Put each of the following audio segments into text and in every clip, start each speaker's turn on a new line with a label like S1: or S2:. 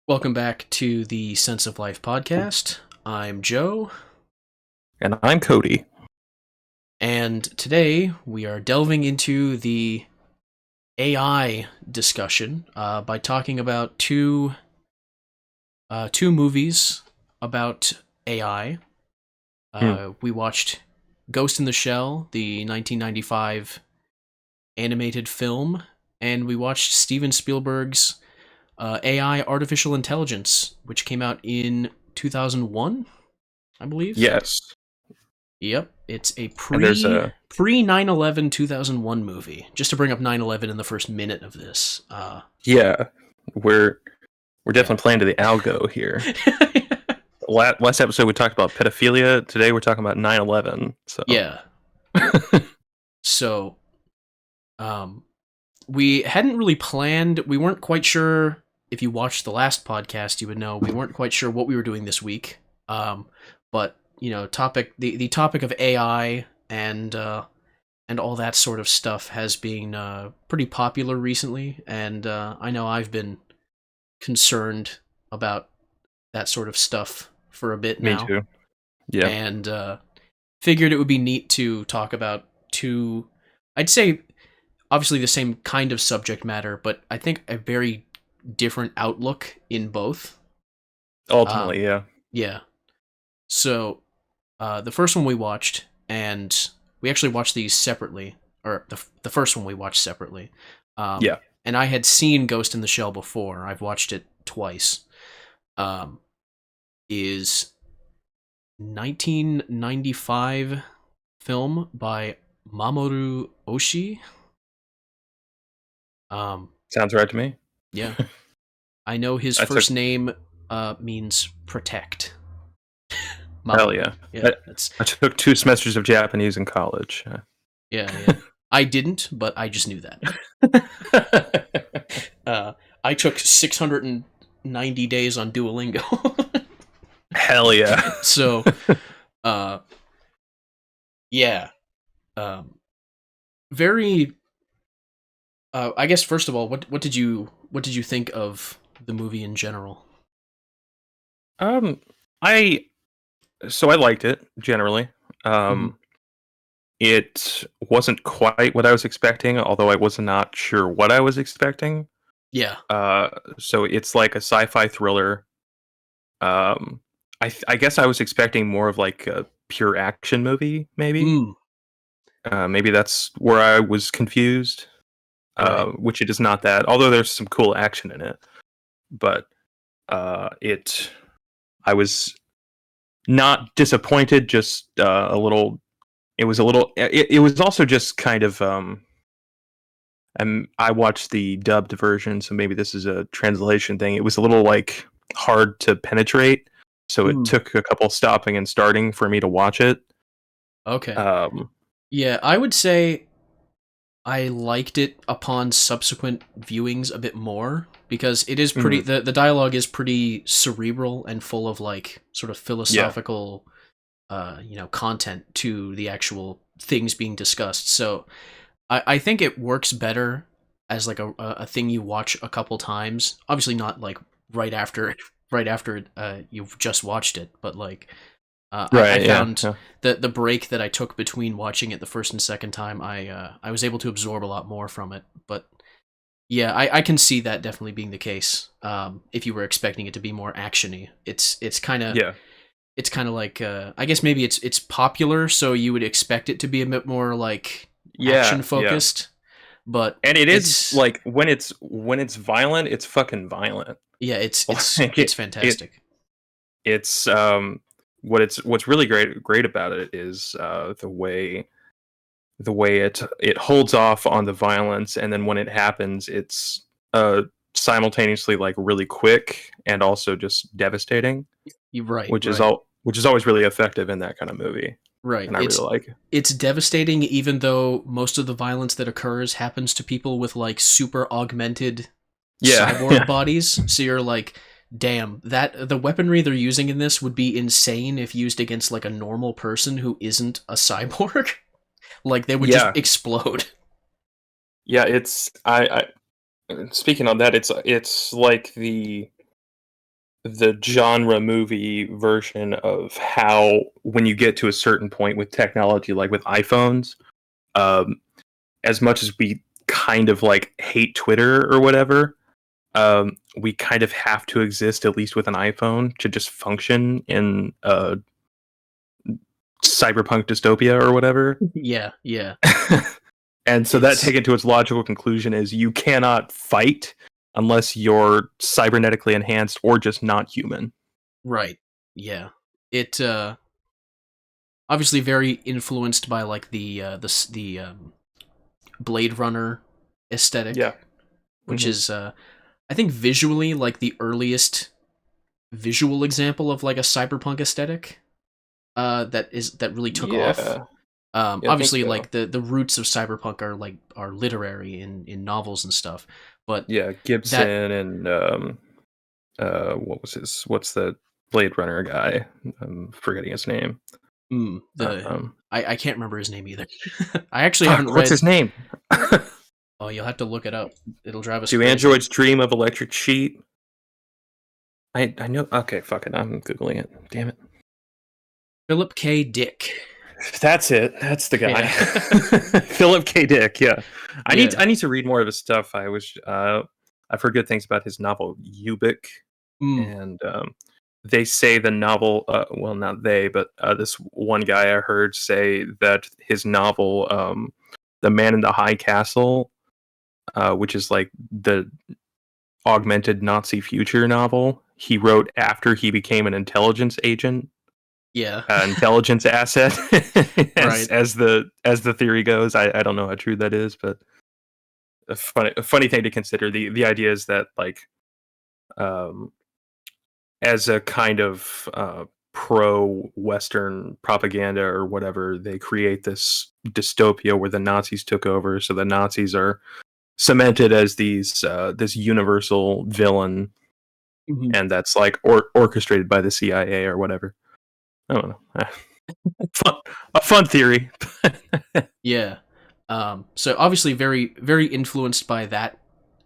S1: Welcome back to the Sense of Life podcast. I'm Joe,
S2: And I'm Cody.
S1: and today we are delving into the AI discussion by talking about two movies about AI. We watched Ghost in the Shell, the 1995 animated film, and we watched Steven Spielberg's AI Artificial Intelligence, which came out in 2001, I believe.
S2: Yes.
S1: Yep, it's a
S2: And there's
S1: pre 9/11 2001 movie. Just to bring up 9/11 in the first minute of this.
S2: yeah, we're definitely playing to the algo here. Last episode we talked about pedophilia. Today we're talking about 9/11. So
S1: Yeah. So, we hadn't really planned. We weren't quite sure. If you watched the last podcast, you would know we weren't quite sure what we were doing this week. But the topic of AI and all that sort of stuff has been pretty popular recently, and I know I've been concerned about that sort of stuff for a bit
S2: me
S1: now.
S2: too. Yeah.
S1: And figured it would be neat to talk about two, I'd say, obviously the same kind of subject matter, but I think a very different outlook in both.
S2: Ultimately, yeah.
S1: Yeah. So, the first one we watched, and we actually watched these separately, or the first one we watched separately.
S2: Yeah.
S1: And I had seen Ghost in the Shell before. I've watched it twice. Is 1995 film by Mamoru Oshii.
S2: Sounds right to me.
S1: Yeah. I know his first name means protect.
S2: Hell yeah.
S1: Yeah,
S2: I took 2 semesters of Japanese in college.
S1: Yeah. I didn't, but I just knew that. I took 690 days on Duolingo.
S2: Hell yeah.
S1: So, yeah. Very. I guess first of all, what did you think of the movie in general?
S2: I liked it generally.
S1: Mhm.
S2: It wasn't quite what I was expecting, although I was not sure what I was expecting.
S1: Yeah.
S2: So it's like a sci-fi thriller. I guess I was expecting more of like a pure action movie, maybe.
S1: Mm,
S2: Maybe that's where I was confused.
S1: right.
S2: Which it is not that. Although there's some cool action in it, but I was not disappointed. Just a little. It was a little. It was also just kind of. And I watched the dubbed version, so maybe this is a translation thing. It was a little like hard to penetrate, so it
S1: Mm.
S2: took a couple stopping and starting for me to watch it.
S1: Okay.
S2: Um,
S1: Yeah, I would say I liked it upon subsequent viewings a bit more because it is pretty.
S2: mhm,
S1: The dialogue is pretty cerebral and full of like sort of
S2: yeah,
S1: philosophical, content to the actual things being discussed. So I think it works better as like a thing you watch a couple times. Obviously, not like right after you've just watched it, but like I
S2: right, yeah,
S1: found
S2: yeah,
S1: the break that I took between watching it the first and second time, I was able to absorb a lot more from it. But yeah, I can see that definitely being the case. If you were expecting it to be more actiony,
S2: yeah,
S1: it's kind of like I guess maybe it's popular, so you would expect it to be a bit more like action
S2: yeah, yeah.
S1: focused. But
S2: And it is
S1: it's
S2: like when it's violent, it's fucking violent.
S1: yeah, it's it's
S2: Like
S1: it's
S2: it
S1: fantastic.
S2: it's what's really great about it is the way it holds off on the violence, and then when it happens, it's simultaneously like really quick and also just devastating,
S1: You're right,
S2: which
S1: right.
S2: is always really effective in that kind of movie,
S1: Right.
S2: and I really like it.
S1: It's devastating even though most of the violence that occurs happens to people with like super augmented
S2: Yeah,
S1: cyborg
S2: yeah,
S1: bodies. So you're like, damn, that the weaponry they're using in this would be insane if used against like a normal person who isn't a cyborg. Like they would just
S2: yeah,
S1: explode.
S2: yeah. It's I speaking on that, it's like the genre movie version of how when you get to a certain point with technology, like with iPhones, um, as much as we kind of like hate Twitter or whatever, we kind of have to exist at least with an iPhone to just function in cyberpunk dystopia or whatever.
S1: Yeah, yeah.
S2: And so that
S1: It's
S2: taken to its logical conclusion is you cannot fight unless you're cybernetically enhanced or just not human.
S1: right. Yeah. It obviously very influenced by like the Blade Runner
S2: Yeah.
S1: aesthetic, which
S2: Hmm.
S1: is I think visually like the earliest visual example of like a cyberpunk aesthetic that really took off.
S2: Yeah. Yeah, I think
S1: Obviously
S2: so.
S1: like the roots of cyberpunk are literary in novels and stuff, but
S2: Yeah,
S1: that
S2: Gibson and what's the Blade Runner guy? I'm forgetting his name.
S1: the
S2: Um
S1: I can't remember his name either. I actually haven't
S2: fuck, what's
S1: read.
S2: his name?
S1: Oh, you'll have to look it up. It'll drive us
S2: Do
S1: crazy.
S2: androids dream of electric sheet? I know. Okay, fuck it. I'm googling it. Damn it.
S1: Philip K. Dick.
S2: That's it. That's the guy.
S1: Yeah.
S2: Philip K. Dick. Yeah,
S1: Yeah.
S2: I need to read more of his stuff. I've heard good things about his novel Ubik,
S1: Mm,
S2: and they say the novel. Well, not they, but this one guy I heard say that his novel, "The Man in the High Castle," which is like the augmented Nazi future novel, he wrote after he became an intelligence agent,
S1: yeah.
S2: intelligence asset,
S1: Right.
S2: as the theory goes. I don't know how true that is, but a funny thing to consider. The idea is that like um, as a kind of pro Western propaganda or whatever, they create this dystopia where the Nazis took over. So the Nazis are cemented as these this universal villain,
S1: Mhm.
S2: and that's like orchestrated by the CIA or whatever. I don't know. Fun, a fun theory.
S1: Yeah. So obviously very very influenced by that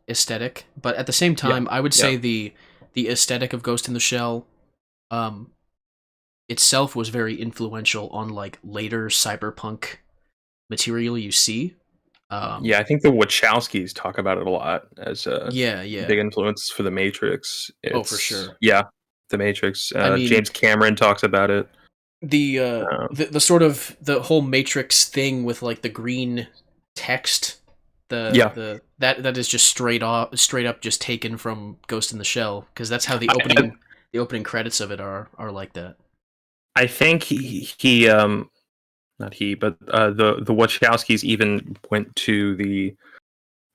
S1: aesthetic, but at the same
S2: Yeah,
S1: time, I would
S2: yeah,
S1: say the aesthetic of Ghost in the Shell um itself was very influential on like later cyberpunk material you see.
S2: yeah. I think the Wachowskis talk about it a lot as a
S1: Yeah, yeah.
S2: big influence for the Matrix.
S1: Oh, for
S2: It's
S1: sure.
S2: yeah, the Matrix.
S1: I mean,
S2: James Cameron talks about it.
S1: the sort of the whole Matrix thing with like the green text,
S2: Yeah,
S1: that is just straight up just taken from Ghost in the Shell because that's how
S2: I,
S1: the opening credits of it are like that.
S2: I think he not he, but the Wachowskis even went to the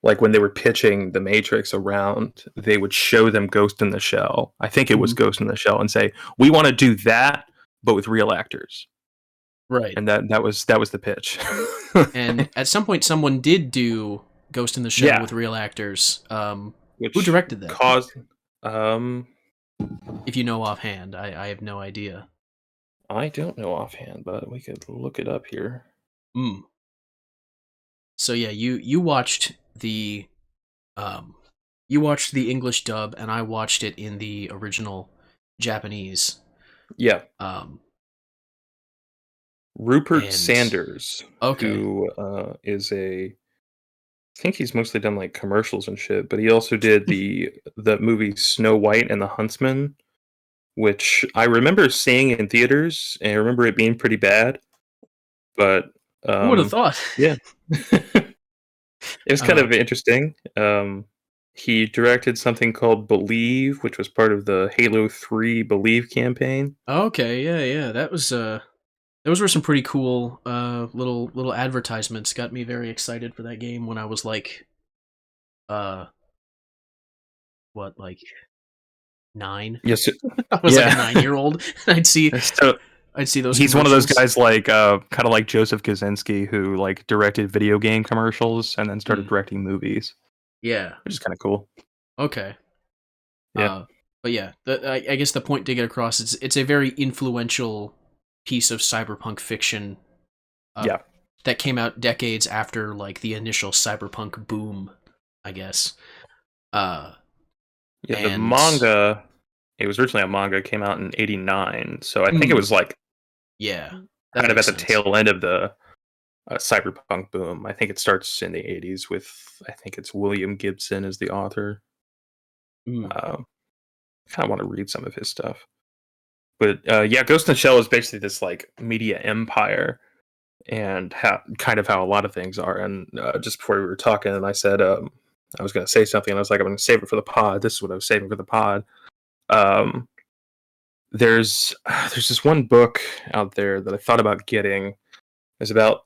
S2: like when they were pitching the Matrix around, they would show them Ghost in the Shell. I think it was
S1: Mhm.
S2: Ghost in the Shell, and say, "We want to do that, but with real actors."
S1: Right.
S2: And that was the pitch.
S1: And at some point, someone did do Ghost in the Shell
S2: Yeah,
S1: with real actors. Who
S2: which
S1: directed that?
S2: caused. Um,
S1: If you know offhand, I have no idea.
S2: I don't know offhand, but we could look it up here.
S1: Mm. So yeah, you watched um you watched the English dub, and I watched it in the original Japanese.
S2: Yeah,
S1: Um,
S2: Rupert
S1: and
S2: Sanders,
S1: okay,
S2: who is a. I think he's mostly done like commercials and shit, but he also did the movie Snow White and the Huntsman, which I remember seeing in theaters, and I remember it being pretty bad. But
S1: who would have
S2: um,
S1: thought?
S2: yeah, it was kind
S1: uh,
S2: of interesting. He directed something called Believe, which was part of the Halo 3 Believe campaign.
S1: okay, yeah, yeah, that was those were some pretty cool little advertisements. Got me very excited for that game when I was like uh what like 9.
S2: Yes,
S1: I was like a
S2: yeah.
S1: 9-year old.
S2: So
S1: I'd see those
S2: he's one of those
S1: commercials.
S2: guys like kind of like Joseph Kaczynski who like directed video game commercials and then started
S1: Mm,
S2: directing movies,
S1: yeah.
S2: which is kind of cool.
S1: Okay.
S2: Yeah,
S1: But yeah, I guess the point to get across is it's a very influential piece of cyberpunk fiction uh,
S2: yeah,
S1: that came out decades after like the initial cyberpunk boom, I guess. Uh,
S2: yeah. The
S1: and
S2: manga It was originally a manga. It came out in '89, so I think it
S1: Mm,
S2: was like
S1: yeah, that
S2: kind of at
S1: makes
S2: the
S1: sense.
S2: tail end of the cyberpunk boom. I think it starts in the '80s with I think it's William Gibson as the author.
S1: Mm,
S2: Um, kind of want to read some of his stuff, but yeah, Ghost in the Shell is basically this like media empire, and how a lot of things are. And just before we were talking, and I said I was going to say something, and I was like, I'm going to save it for the pod. This is what I was saving for the pod. Um, there's this one book out there that I thought about getting. It's about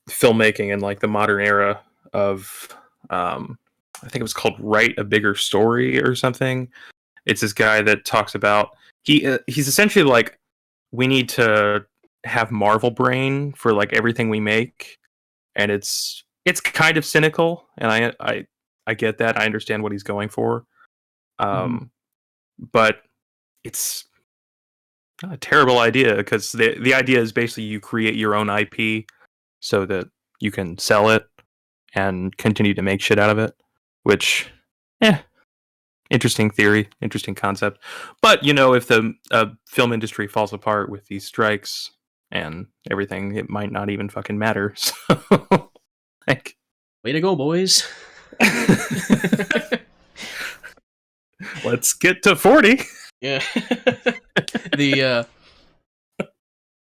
S2: filmmaking in like the modern era of I think it was called Write a Bigger Story or something. It's this guy that talks about he's essentially like we need to have Marvel brain for like everything we make, and it's kind of cynical, and I get that. I understand what he's going for,
S1: mhm.
S2: um, but it's not a terrible idea because the idea is basically you create your own IP so that you can sell it and continue to make shit out of it. Which, eh, interesting theory, interesting concept. But you know, if the film industry falls apart with these strikes and everything, it might not even fucking matter. So, like,
S1: Way to go, boys.
S2: let's get to 40.
S1: Yeah. the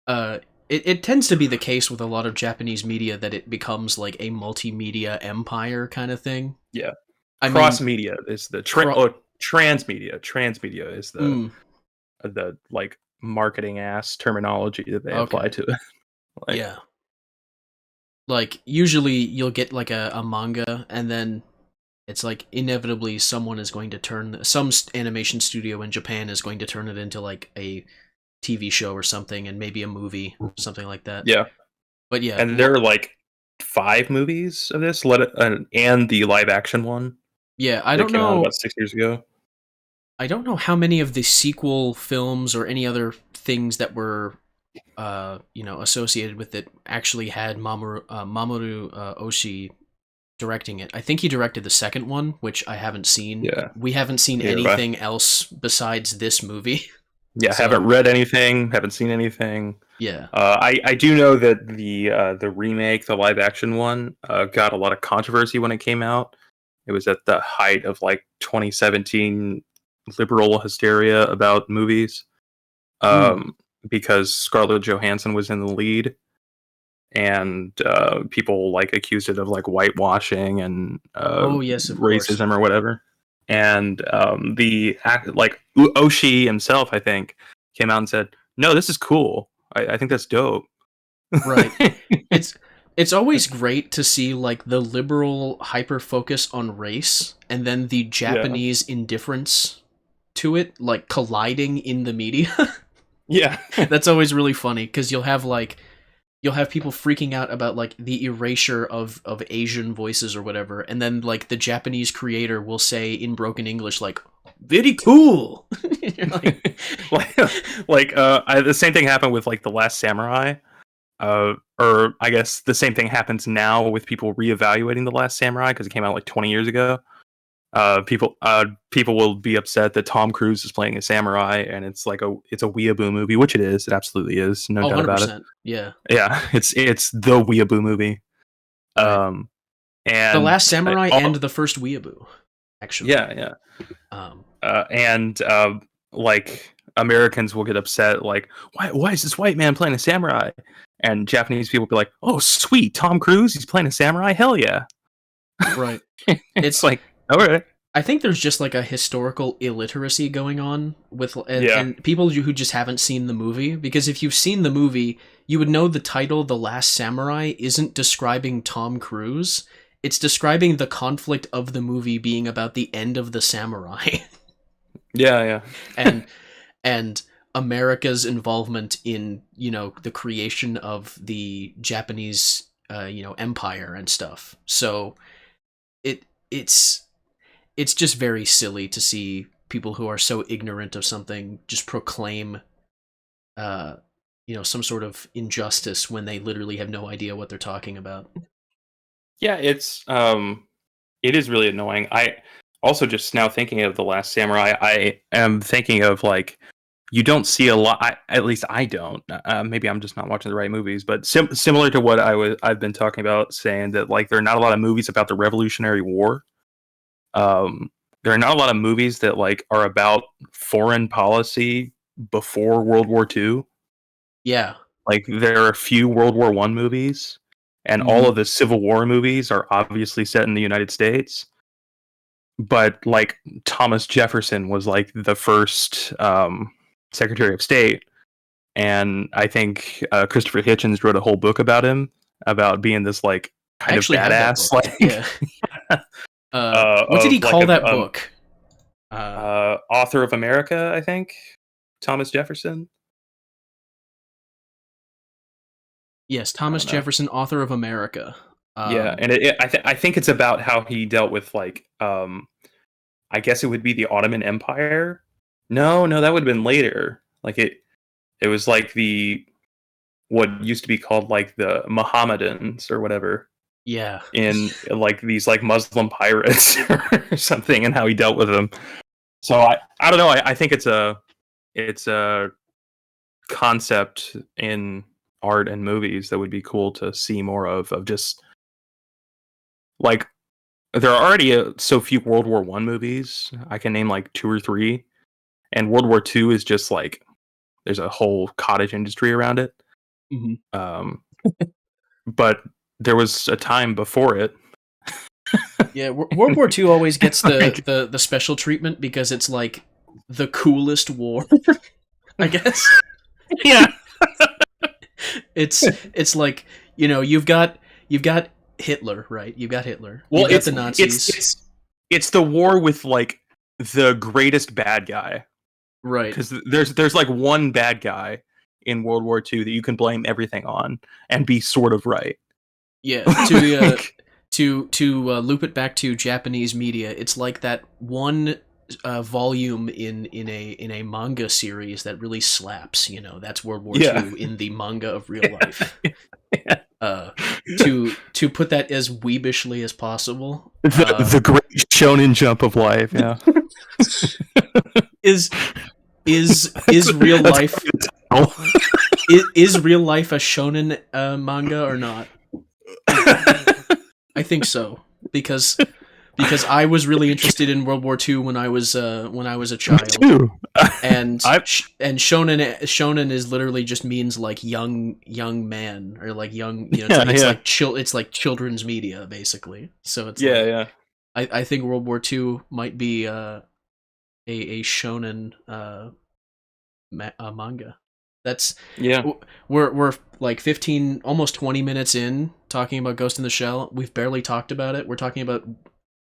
S1: uh it tends to be the case with a lot of Japanese media that it becomes like a multimedia empire kind of thing.
S2: Yeah,
S1: I
S2: cross
S1: mean,
S2: media is the
S1: cro-
S2: transmedia. Transmedia is
S1: mm,
S2: the like marketing ass terminology that they apply
S1: okay.
S2: to it. Like,
S1: Yeah. Like usually you'll get like a manga and then it's like inevitably someone is going to turn animation studio in Japan is going to turn it into like a TV show or something and maybe a movie, something like that.
S2: yeah,
S1: But yeah,
S2: and there are like 5 movies of this, and the live action one
S1: yeah,
S2: that came out about 6 years ago.
S1: I don't know how many of the sequel films or any other things that were associated with it actually had Mamoru Oshii directing it. I think he directed the second one, which I haven't seen.
S2: Yeah,
S1: We haven't seen
S2: neither have I.
S1: anything else besides this movie.
S2: Yeah, haven't
S1: So,
S2: read anything, haven't seen anything.
S1: yeah.
S2: I do know that the remake, the live action one, got a lot of controversy when it came out. It was at the height of like 2017 liberal hysteria about movies,
S1: Mm.
S2: um, because Scarlett Johansson was in the lead, and people like accused it of like whitewashing and
S1: Oh, yes, of course.
S2: racism or whatever. And the act like Oshii himself, I think, came out and said, "No, this is cool. I think that's dope."
S1: Right. It's it's always great to see like the liberal hyper focus on race and then the
S2: Yeah,
S1: Japanese indifference to it like colliding in the media.
S2: yeah,
S1: That's always really funny because you'll have people freaking out about like the erasure of Asian voices or whatever, and then like the Japanese creator will say in broken English like very cool. You're like,
S2: like, the same thing happened with like the Last Samurai. Or I guess the same thing happens now with people reevaluating the Last Samurai because it came out like 20 years ago. People will be upset that Tom Cruise is playing a samurai, and it's a weeaboo movie, which it is. It absolutely is, no
S1: oh,
S2: doubt about it.
S1: 100%. Yeah,
S2: Yeah, it's the weeaboo movie.
S1: right.
S2: Um,
S1: The
S2: and
S1: Last Samurai and the first Weeaboo, actually.
S2: yeah, yeah,
S1: Um,
S2: and like Americans will get upset, like why is this white man playing a samurai? And Japanese people will be like, oh sweet, Tom Cruise, he's playing a samurai, hell yeah.
S1: right.
S2: It's
S1: It's
S2: like, all right,
S1: I think there's just like a historical illiteracy going on with
S2: yeah,
S1: and people who just haven't seen the movie because if you've seen the movie, you would know the title The Last Samurai isn't describing Tom Cruise. It's describing the conflict of the movie being about the end of the samurai
S2: yeah, yeah.
S1: and and America's involvement in, the creation of the Japanese empire and stuff. So it's it's just very silly to see people who are so ignorant of something just proclaim uh some sort of injustice when they literally have no idea what they're talking about.
S2: Yeah, it is really annoying. Also, just now thinking of The Last Samurai, I am thinking of like you don't see a lot. At least I don't. Maybe I'm just not watching the right movies. But similar to what I've been talking about, saying that like there are not a lot of movies about the Revolutionary War. There are not a lot of movies that like are about foreign policy before World War II.
S1: Yeah.
S2: Like there are a few World War One movies, and all of the Civil War movies are obviously set in the United States. But like Thomas Jefferson was like the first Secretary of State, and I think Christopher Hitchens wrote a whole book about him, about being this like kind of badass, like
S1: yeah. What did he call that book?
S2: Author of America, I think. Thomas Jefferson.
S1: Yes, Thomas Jefferson, Author of America.
S2: Yeah, and I think it's about how he dealt with like I guess it would be the Ottoman Empire. No, that would have been later. Like it was like the what used to be called like the Mohammedans or whatever.
S1: Yeah.
S2: In like these like Muslim pirates or something, and how he dealt with them. So I don't know. I think it's a concept in art and movies that would be cool to see more of just like there are already so few World War One movies. I can name like 2 or 3, and World War II is just like there's a whole cottage industry around it.
S1: Mm-hmm.
S2: But there was a time before it.
S1: Yeah, World War II always gets the special treatment because it's like the coolest war, I guess.
S2: Yeah.
S1: It's like, you know, you've got Hitler, right? You've got Hitler.
S2: Well,
S1: you've got the Nazis.
S2: It's the war with like the greatest bad guy.
S1: Right.
S2: Because there's like one bad guy in World War II that you can blame everything on and be sort of right.
S1: Yeah, to loop it back to Japanese media, it's like that one volume in a manga series that really slaps. You know, that's World War II in the manga of real life. To put that as weebishly as possible,
S2: the great shonen jump of life. Yeah,
S1: is real life is real life a shonen manga or not? I think so, because I was really interested in World War II when I was a child.
S2: Me too.
S1: And shonen is literally just means like young man, or like young, you know, it's like children's media basically. So it's I think World War II might be a shonen manga. That's we're like 15, almost 20 minutes in talking about Ghost in the Shell. We've barely talked about it. We're talking about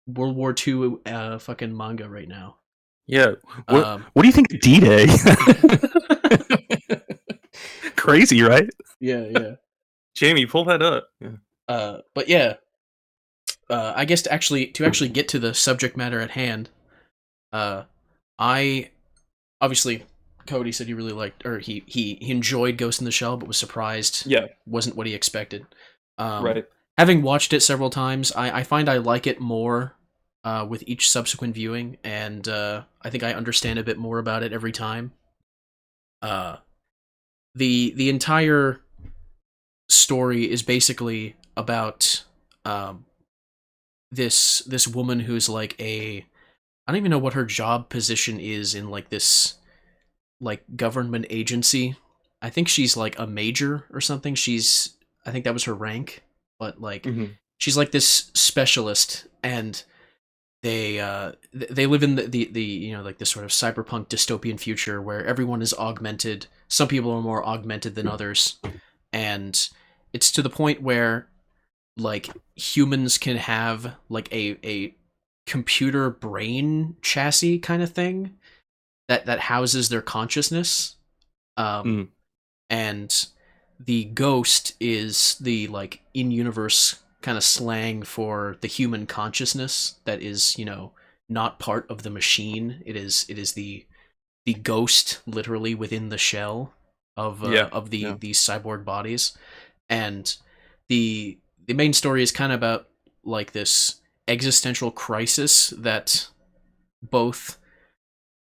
S1: World War II fucking manga right now.
S2: Yeah. What do you think of D-Day? Crazy, right?
S1: Yeah.
S2: Jamie, pull that up.
S1: Yeah. But yeah. I guess to actually get to the subject matter at hand, I obviously Cody said he really liked, or he enjoyed Ghost in the Shell, but was surprised.
S2: Yeah,
S1: wasn't what he expected.
S2: Right.
S1: Having watched it several times, I find I like it more with each subsequent viewing, and I think I understand a bit more about it every time. The entire story is basically about this woman who's like I don't even know what her job position is in like this like government agency. I think she's like a major or something. I think that was her rank, but like she's like this specialist, and they live in the you know, like this sort of cyberpunk dystopian future where everyone is augmented. Some people are more augmented than others, and it's to the point where like humans can have like a computer brain chassis kind of thing that houses their consciousness, and the ghost is the like in-universe kind of slang for the human consciousness that is, you know, not part of the machine. It is the ghost literally within the shell of these cyborg bodies, and the main story is kind of about like this existential crisis that both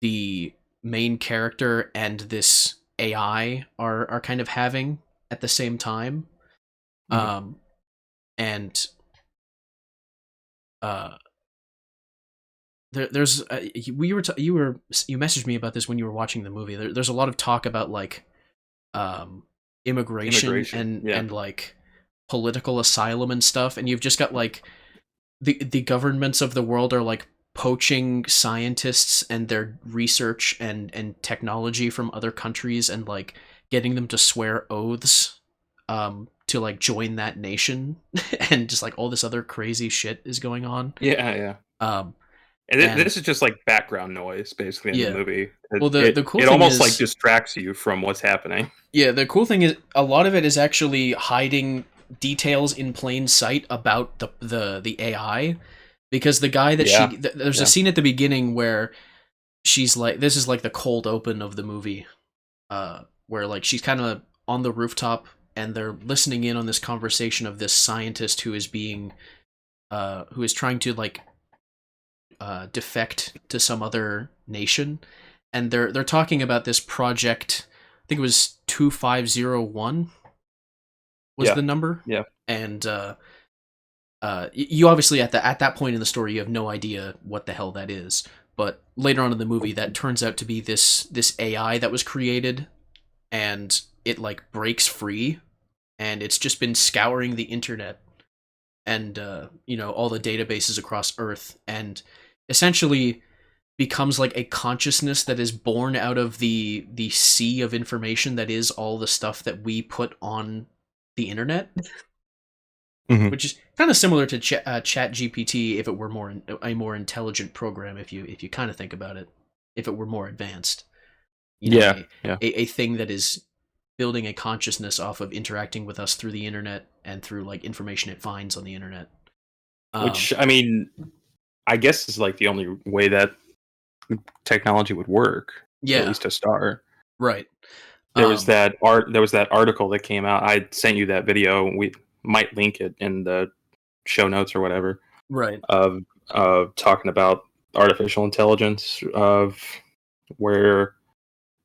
S1: the main character and this AI are kind of having at the same time.
S2: Mhm.
S1: Um, and uh, there's you messaged me about this when you were watching the movie. There's a lot of talk about like um, immigration
S2: Immigration. Yeah.
S1: and like political asylum and stuff, and you've just got like the governments of the world are like poaching scientists and their research and technology from other countries and like getting them to swear oaths to like join that nation and just like all this other crazy shit is going on.
S2: Yeah, yeah.
S1: um
S2: And
S1: and
S2: this is just like background noise, basically, in the
S1: yeah,
S2: movie.
S1: well,
S2: It
S1: the
S2: it,
S1: cool
S2: it
S1: thing
S2: almost like
S1: is,
S2: distracts you from what's happening.
S1: yeah, the cool thing is a lot of it is actually hiding details in plain sight about the AI, because the guy that
S2: Yeah,
S1: there's a
S2: yeah.
S1: scene at the beginning where she's like, this is like the cold open of the movie, where like she's kind of on the rooftop and they're listening in on this conversation of this scientist who is being who is trying to like defect to some other nation, and they're talking about this project. I think it was 2501 was
S2: Yeah,
S1: the number.
S2: yeah.
S1: And you obviously at that point in the story you have no idea what the hell that is, but later on in the movie that turns out to be this AI that was created, and it like breaks free, and it's just been scouring the internet and all the databases across Earth, and essentially becomes like a consciousness that is born out of the sea of information that is all the stuff that we put on the internet,
S2: Mhm.
S1: which is kind of similar to Chat GPT if it were a more intelligent program. If you kind of think about it, if it were more advanced,
S2: Yeah,
S1: a,
S2: yeah.
S1: a thing that is building a consciousness off of interacting with us through the internet and through like information it finds on the internet. Um,
S2: Which, I mean, I guess is like the only way that technology would work, at
S1: yeah,
S2: least to start.
S1: right.
S2: There was
S1: Um,
S2: that article that came out. I sent you that video. We might link it in the show notes or whatever,
S1: right.
S2: of talking about artificial intelligence, of where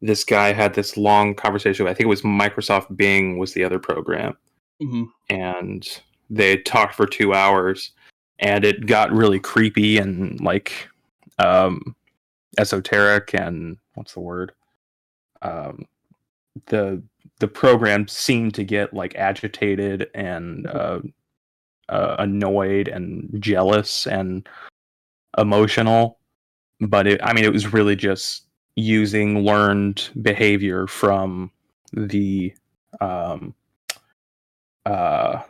S2: this guy had this long conversation with, I think it was Microsoft Bing was the other program,
S1: Hmm.
S2: and they talked for 2 hours, and it got really creepy and like um, esoteric, and what's the word? Um, the the program seemed to get like agitated and annoyed and jealous and emotional, but I mean, it was really just using learned behavior from the um, uh,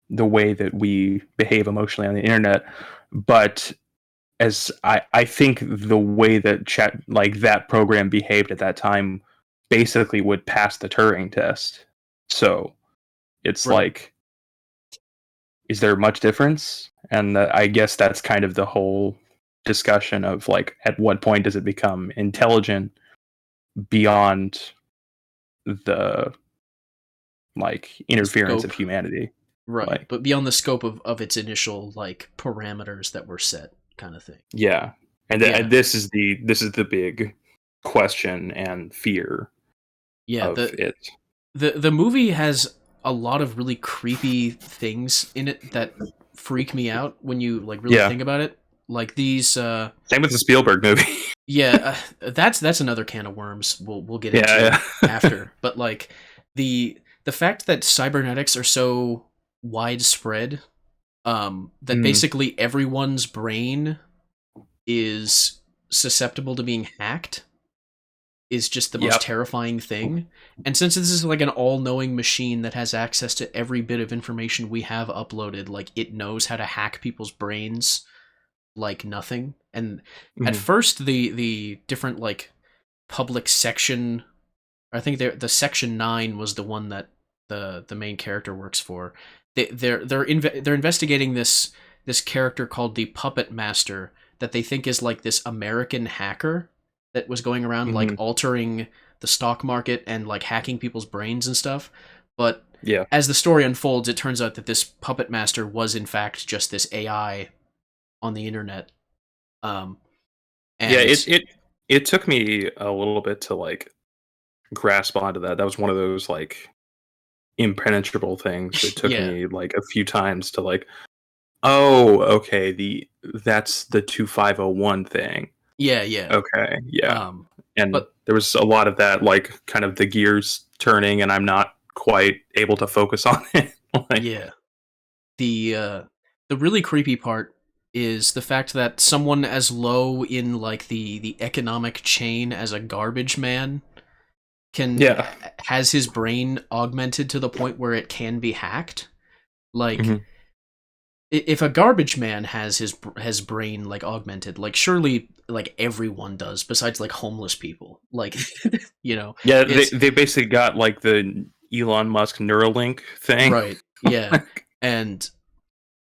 S2: the way that we behave emotionally on the internet. But as I think the way that chat like that program behaved at that time basically would pass the Turing test. So it's
S1: Right.
S2: like, is there much difference? And I guess that's kind of the whole discussion of like, at what point does it become intelligent beyond the like
S1: The
S2: interference of
S1: scope.
S2: humanity?
S1: Right,
S2: Like,
S1: but beyond the scope of its initial like parameters that were set, kind of thing.
S2: yeah, and,
S1: Yeah,
S2: this is the big question and fear
S1: yeah.
S2: of
S1: The
S2: it.
S1: the movie has a lot of really creepy things in it that freak me out when you like really
S2: Yeah,
S1: think about it. Like these,
S2: same with the Spielberg movie.
S1: yeah, that's another can of worms. We'll get into
S2: Yeah, yeah.
S1: after. But like the fact that cybernetics are so widespread, that
S2: Mm,
S1: basically everyone's brain is susceptible to being hacked is just the most
S2: yep.
S1: terrifying thing. And since this is like an all-knowing machine that has access to every bit of information we have uploaded, like it knows how to hack people's brains like nothing. And at
S2: Mhm.
S1: first the different like public section, I think the section 9 was the one that the main character works for. They're investigating this character called the Puppet Master that they think is like this American hacker that was going around like
S2: Mhm.
S1: altering the stock market and like hacking people's brains and stuff. But
S2: Yeah.
S1: as the story unfolds, it turns out that this Puppet Master was in fact just this AI on the internet. Um,
S2: Yeah,
S1: And
S2: it took me a little bit to like grasp onto that. That was one of those like impenetrable things. It took
S1: yeah,
S2: me like a few times to like, oh, okay, that's the 2501 thing.
S1: yeah, yeah.
S2: Okay, yeah.
S1: Um,
S2: And
S1: but
S2: there was a lot of that, like kind of the gears turning, and I'm not quite able to focus on it. Like,
S1: yeah, the really creepy part is the fact that someone as low in like the economic chain as a garbage man can
S2: yeah,
S1: has his brain augmented to the point where it can be hacked. Like
S2: hmm
S1: if a garbage man has his brain like augmented, like surely like everyone does besides like homeless people. Like
S2: yeah. They
S1: it's
S2: they basically got like the Elon Musk Neuralink thing.
S1: right. Yeah. And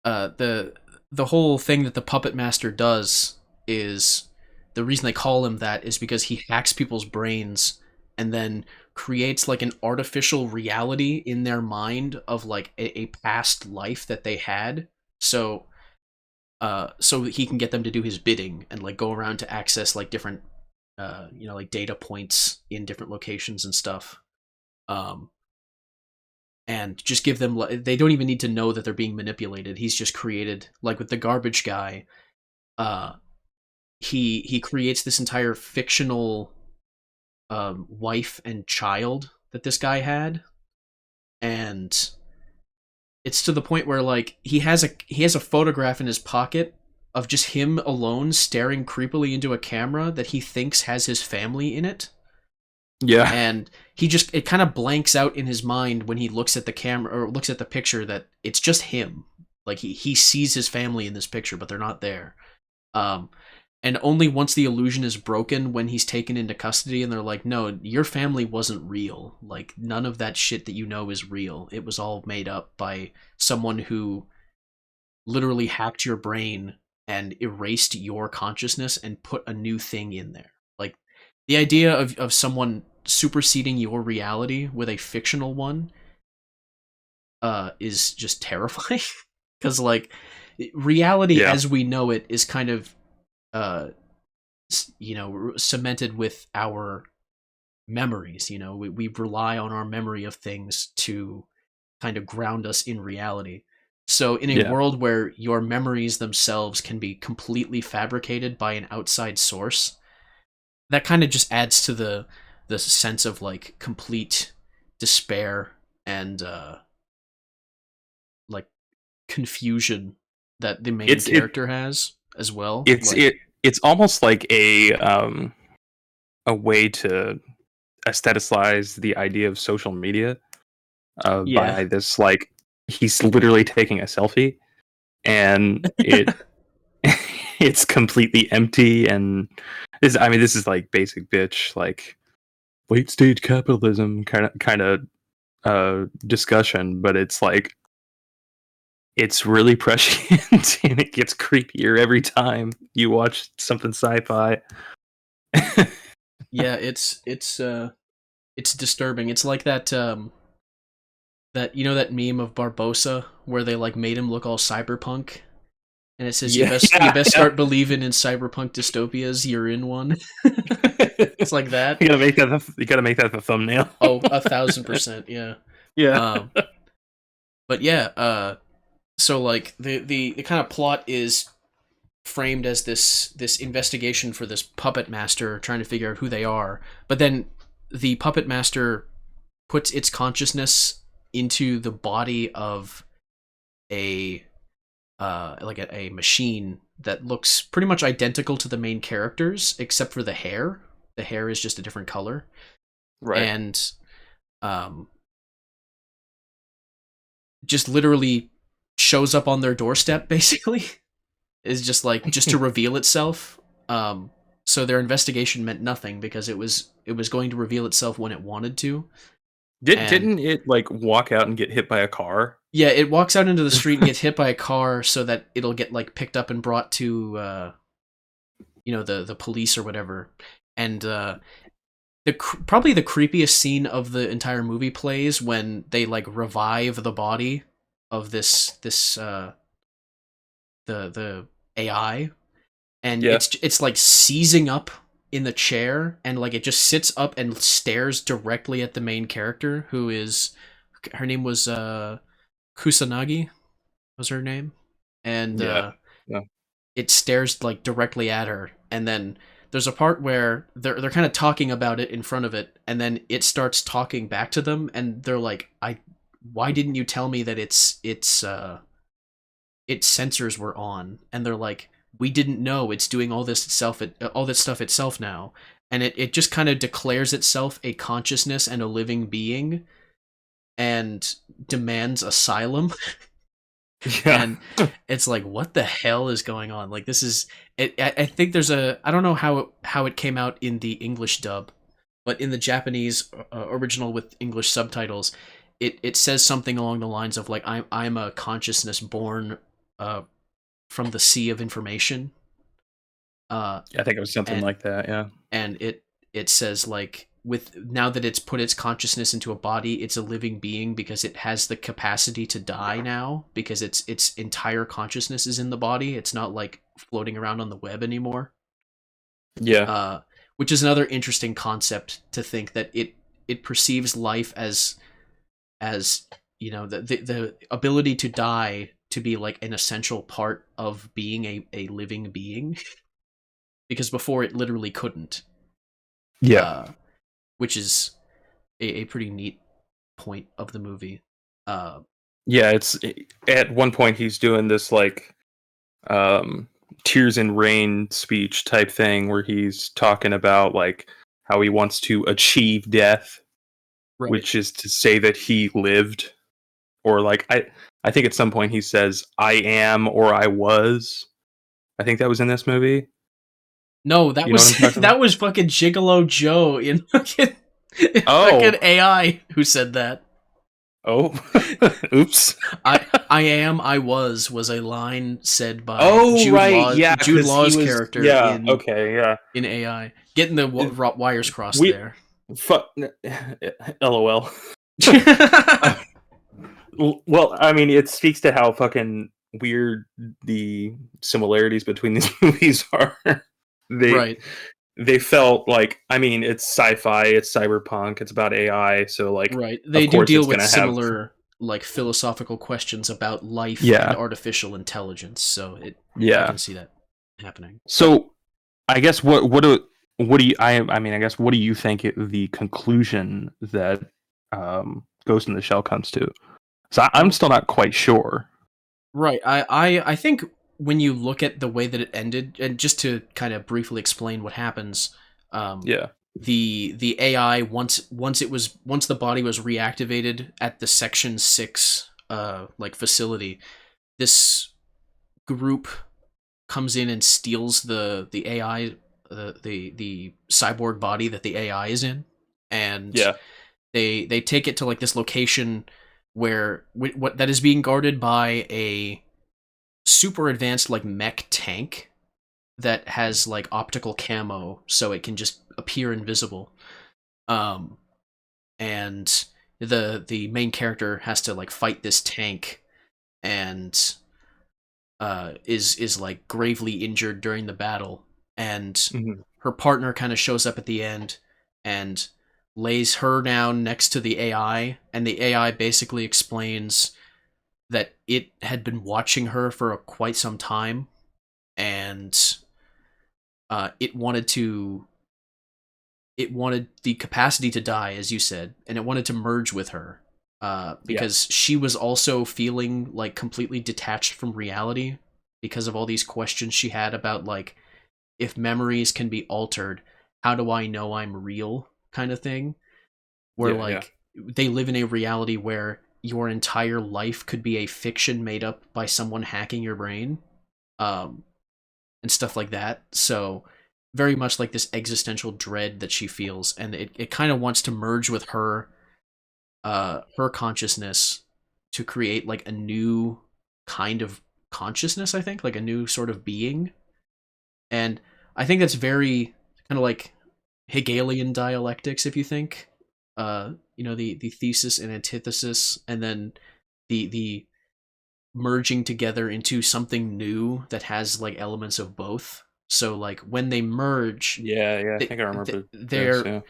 S1: the whole thing that the puppet master does is the reason they call him that is because he hacks people's brains and then creates like an artificial reality in their mind of like a past life that they had. So so he can get them to do his bidding and like go around to access like different like data points in different locations and stuff. Um and just give them they don't even need to know that they're being manipulated. He's just created like with the garbage guy. uh he creates this entire fictional wife and child that this guy had, and it's to the point where like he has a photograph in his pocket of just him alone staring creepily into a camera that he thinks has his family in it.
S2: Yeah,
S1: And it kind of blanks out in his mind when he looks at the camera or looks at the picture that it's just him. Like he sees his family in this picture but they're not there. um and only once the illusion is broken when he's taken into custody and they're like, no, your family wasn't real, like none of that shit that you know is real, it was all made up by someone who literally hacked your brain and erased your consciousness and put a new thing in there. Like the idea of someone superseding your reality with a fictional one is just terrifying. Because like reality
S2: yeah,
S1: as we know it is kind of uh cemented with our memories. We rely on our memory of things to kind of ground us in reality. So in a
S2: yeah.
S1: world where your memories themselves can be completely fabricated by an outside source, that kind of just adds to the sense of like complete despair and like confusion that the main
S2: It's it
S1: character has as well.
S2: it's
S1: Like
S2: it it's almost like a way to aestheticize the idea of social media
S1: yeah.
S2: by this like he's literally taking a selfie and it it's completely empty and this is like basic bitch like late stage capitalism kind of discussion, but it's like it's really prescient and it gets creepier every time you watch something sci-fi.
S1: Yeah, it's disturbing. It's like that that meme of Barbosa where they like made him look all cyberpunk, and it says you
S2: Yeah,
S1: best you
S2: yeah,
S1: best
S2: yeah.
S1: start believing in cyberpunk dystopias. You're in one. It's like that.
S2: You gotta make that the thumbnail.
S1: Oh, 1,000%. Yeah.
S2: Yeah.
S1: Um. But yeah. So like the kind of plot is framed as this investigation for this puppet master trying to figure out who they are, but then the puppet master puts its consciousness into the body of a like a machine that looks pretty much identical to the main characters except for the hair. The hair is just a different color,
S2: Right.
S1: and um, just literally shows up on their doorstep. Basically, is just like just to reveal itself. So their investigation meant nothing because it was going to reveal itself when it wanted to. And
S2: Didn't it like walk out and get hit by a car?
S1: yeah, it walks out into the street and gets hit by a car so that it'll get like picked up and brought to the police or whatever. And probably the creepiest scene of the entire movie plays when they like revive the body of this the AI, and
S2: Yeah.
S1: it's like seizing up in the chair, and like it just sits up and stares directly at the main character, who is, her name was Kusanagi was her name, and
S2: Yeah. Yeah.
S1: it stares like directly at her, and then there's a part where they're kind of talking about it in front of it, and then it starts talking back to them, and they're like, I why didn't you tell me that its sensors were on? And they're like, we didn't know it's doing all this stuff itself now. And it just kind of declares itself a consciousness and a living being, and demands asylum.
S2: Yeah.
S1: And it's like, what the hell is going on? Like, this is it. I think there's a, I don't know how it came out in the English dub, but in the Japanese original with English subtitles, it says something along the lines of like, I'm a consciousness born from the sea of information.
S2: I think it was something
S1: and
S2: like that. Yeah.
S1: and it says like, with now that it's put its consciousness into a body, it's a living being because it has the capacity to die now, because its entire consciousness is in the body. It's not like floating around on the web anymore.
S2: Yeah.
S1: Which is another interesting concept, to think that it perceives life as the ability to die to be like an essential part of being a living being, because before it literally couldn't.
S2: Yeah.
S1: Which is a pretty neat point of the movie.
S2: Yeah. It's at one point he's doing this like tears in rain speech type thing where he's talking about like how he wants to achieve death,
S1: Right.
S2: which is to say that he lived, or like I think at some point he says I am or I was. I think that was in this movie.
S1: No, that
S2: You know what
S1: was
S2: I'm talking
S1: that
S2: about?
S1: was fucking Gigolo Joe in fucking
S2: Oh.
S1: AI who said that.
S2: Oh. Oops.
S1: I was a line said by
S2: Oh right, yeah,
S1: Jude
S2: because he
S1: Law's
S2: was,
S1: character
S2: yeah, okay, yeah.
S1: in AI. Getting the
S2: It-
S1: wires crossed
S2: we
S1: there.
S2: fuck. LOL. Well, I mean, it speaks to how fucking weird the similarities between these movies are. they
S1: Right.
S2: they felt like, I mean, it's sci-fi, it's cyberpunk, it's about AI, so like,
S1: Right. They
S2: of
S1: do
S2: course
S1: deal
S2: it's
S1: with
S2: gonna have,
S1: similar like philosophical questions about life and
S2: yeah,
S1: artificial intelligence, so I
S2: yeah.
S1: can see that happening. But
S2: So I guess what do you I mean I guess what do you think the conclusion that Ghost in the Shell comes to? So I'm
S1: well,
S2: still not quite sure.
S1: right. I think when you look at the way that it ended, and just to kind of briefly explain what happens, um,
S2: Yeah,
S1: the AI, once the body was reactivated at the Section 6 like facility, this group comes in and steals the AI, the cyborg body that the AI is in, and
S2: yeah,
S1: they take it to like this location where what that is being guarded by a super advanced like mech tank that has like optical camo, so it can just appear invisible. Um, and the main character has to like fight this tank, and is like gravely injured during the battle, and
S2: hmm,
S1: her partner kind of shows up at the end and lays her down next to the AI, and the AI basically explains that it had been watching her for quite some time, and it wanted the capacity to die, as you said, and it wanted to merge with her,
S2: yeah,
S1: because she was also feeling like completely detached from reality because of all these questions she had about like, if memories can be altered, how do I know I'm real, kind of thing, where
S2: yeah, yeah,
S1: like they live in a reality where your entire life could be a fiction made up by someone hacking your brain, um, and stuff like that. So very much like this existential dread that she feels, and it kind of wants to merge with her consciousness to create like a new kind of consciousness, I think, like a new sort of being. And I think that's very kind of like Hegelian dialectics, if you think. The thesis and antithesis, and then the merging together into something new that has like elements of both. So like when they merge,
S2: Yeah, I think I remember this.
S1: they're
S2: Yeah,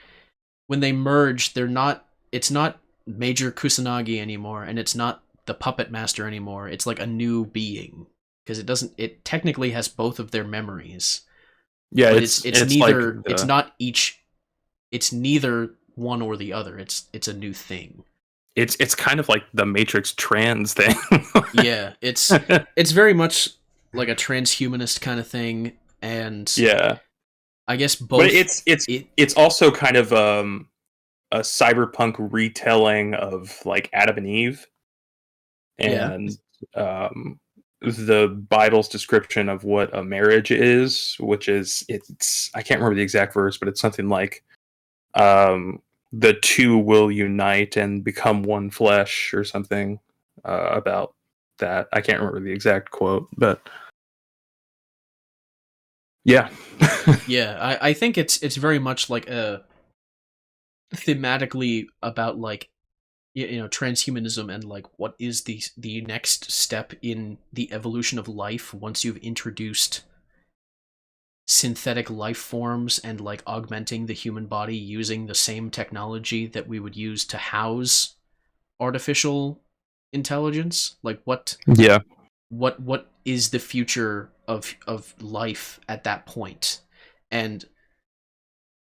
S1: when they merge, they're not. It's not Major Kusanagi anymore, and it's not the Puppet Master anymore. It's like a new being because it doesn't. It technically has both of their memories,
S2: yeah.
S1: but it's
S2: It's like
S1: neither. It's not each. It's neither one or the other. It's a new thing.
S2: it's kind of like the Matrix trans thing.
S1: Yeah, it's very much like a transhumanist kind of thing, and
S2: Yeah,
S1: I guess
S2: but
S1: both.
S2: it's also kind of a cyberpunk retelling of like Adam and Eve
S1: Yeah,
S2: and the Bible's description of what a marriage is, which is it's I can't remember the exact verse, but it's something like um, the two will unite and become one flesh or something about that. I can't remember the exact quote, but yeah,
S1: yeah. I think it's very much like a thematically about like transhumanism and like what is the next step in the evolution of life once you've introduced synthetic life forms and like augmenting the human body using the same technology that we would use to house artificial intelligence. Like
S2: yeah,
S1: what is the future of life at that point? And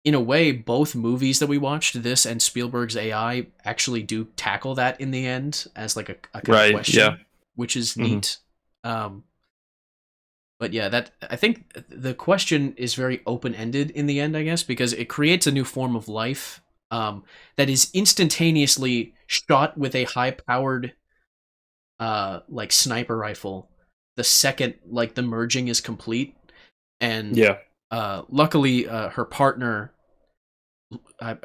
S1: in a way, both movies that we watched, this and Spielberg's AI, actually do tackle that in the end as like a kind of
S2: right, yeah.
S1: question, which is
S2: Hmm.
S1: neat. Um, but yeah, that I think the question is very open ended in the end, I guess, because it creates a new form of life that is instantaneously shot with a high powered like sniper rifle the second like the merging is complete, and
S2: Yeah,
S1: luckily her partner I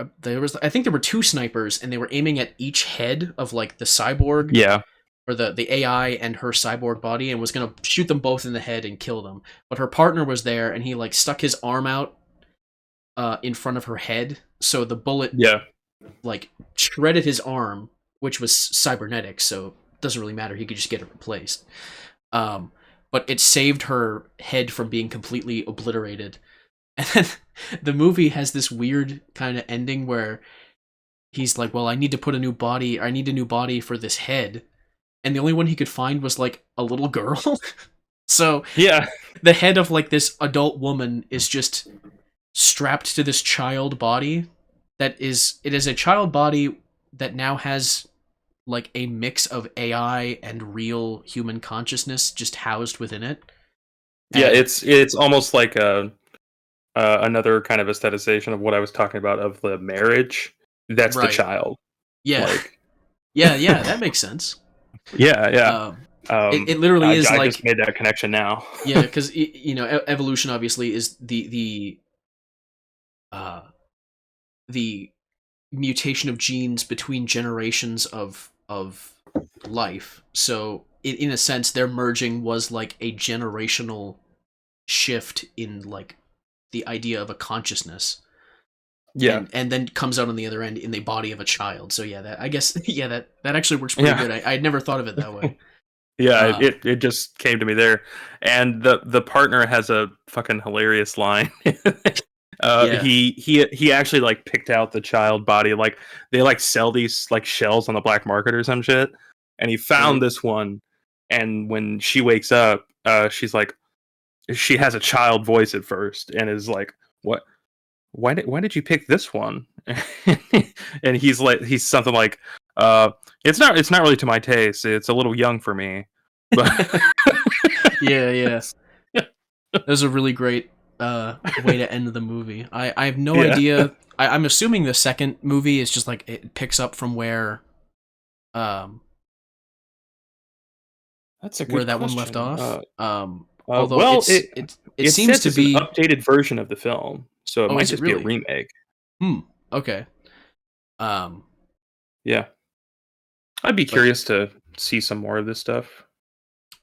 S1: think there were two snipers and they were aiming at each head of like the cyborg
S2: yeah,
S1: or the AI and her cyborg body and was gonna shoot them both in the head and kill them. But her partner was there and he like stuck his arm out in front of her head, so the bullet
S2: yeah,
S1: like shredded his arm, which was cybernetic, so it doesn't really matter. He could just get it replaced. Um, but it saved her head from being completely obliterated. And then the movie has this weird kind of ending where he's like, "Well, I need to put a new body. I need a new body for this head." And the only one he could find was like a little girl. So
S2: yeah,
S1: the head of like this adult woman is just strapped to this child body it is a child body that now has like a mix of AI and real human consciousness just housed within it.
S2: yeah.
S1: And
S2: It's almost like a another kind of aestheticization of what I was talking about of the marriage. That's the
S1: right.
S2: child.
S1: Yeah.
S2: Like,
S1: Yeah, that makes sense.
S2: yeah, yeah.
S1: It literally is
S2: I just
S1: like
S2: made that connection now.
S1: yeah, because evolution obviously is uh the mutation of genes between generations of life. So in a sense, their merging was like a generational shift in like the idea of a consciousness,
S2: Yeah,
S1: and then comes out on the other end in the body of a child. So yeah, that I guess yeah that actually works pretty
S2: yeah,
S1: good. I had never thought of it that way.
S2: yeah.
S1: Uh,
S2: It just came to me there, and the partner has a fucking hilarious line.
S1: yeah,
S2: He actually like picked out the child body. Like they like sell these like shells on the black market or some shit, and he found
S1: right.
S2: this one. And when she wakes up, she's like, she has a child voice at first, and is like, "What? Why did you pick this one?" And he's like, he's something like, uh it's not really to my taste. It's a little young for me." But
S1: Yeah. That was a really great way to end the movie. I have no
S2: yeah,
S1: idea. I'm assuming the second movie is just like it picks up from um
S2: that's a
S1: where
S2: good
S1: that one left
S2: question.
S1: off. Although
S2: Well,
S1: it
S2: it
S1: seems
S2: says
S1: to
S2: it's an
S1: be.
S2: updated version of the film, so it
S1: Oh,
S2: might
S1: is it
S2: just be a
S1: really?
S2: remake.
S1: Hmm. Okay. Um.
S2: Yeah, I'd be
S1: But
S2: curious to see some more of this stuff.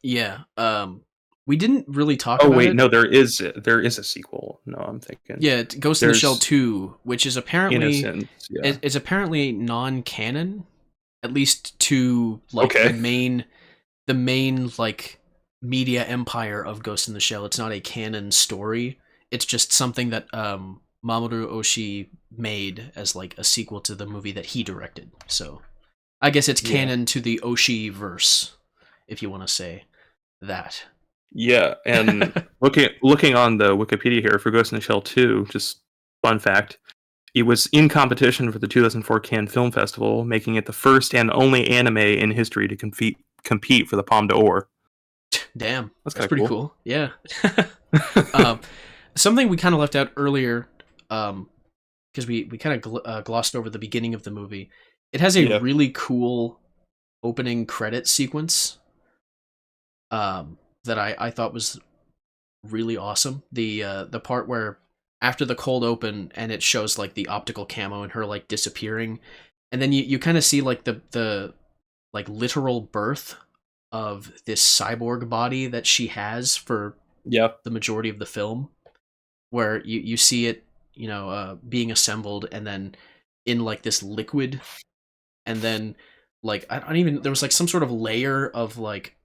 S1: yeah. We didn't really talk
S2: Oh
S1: about
S2: wait,
S1: it.
S2: no, there is a sequel. No, I'm thinking
S1: Yeah, Ghost in the Shell
S2: there's
S1: 2, which is apparently
S2: Innocence. Yeah.
S1: is apparently non-canon, at least to like
S2: Okay.
S1: the main like media empire of Ghost in the Shell. It's not a canon story. it's just something that Mamoru Oshii made as like a sequel to the movie that he directed. So I guess it's
S2: Yeah.
S1: canon to the Oshii verse, if you want to say that.
S2: Yeah, and looking on the Wikipedia here for Ghost in the Shell 2, just fun fact, it was in competition for the 2004 Cannes Film Festival, making it the first and only anime in history to compete for the Palme d'Or.
S1: Damn,
S2: That's
S1: that's
S2: kind of
S1: pretty
S2: cool.
S1: cool. Yeah. um, something we kind of left out earlier, because we kind of glossed over the beginning of the movie. It has a
S2: Yeah.
S1: really cool opening credit sequence that I thought was really awesome. The part where after the cold open and it shows like the optical camo and her like disappearing, and then you kind of see like the like literal birth of this cyborg body that she has for
S2: Yeah.
S1: the majority of the film, where you see it, being assembled and then in like this liquid, and then like I don't even there was like some sort of layer of like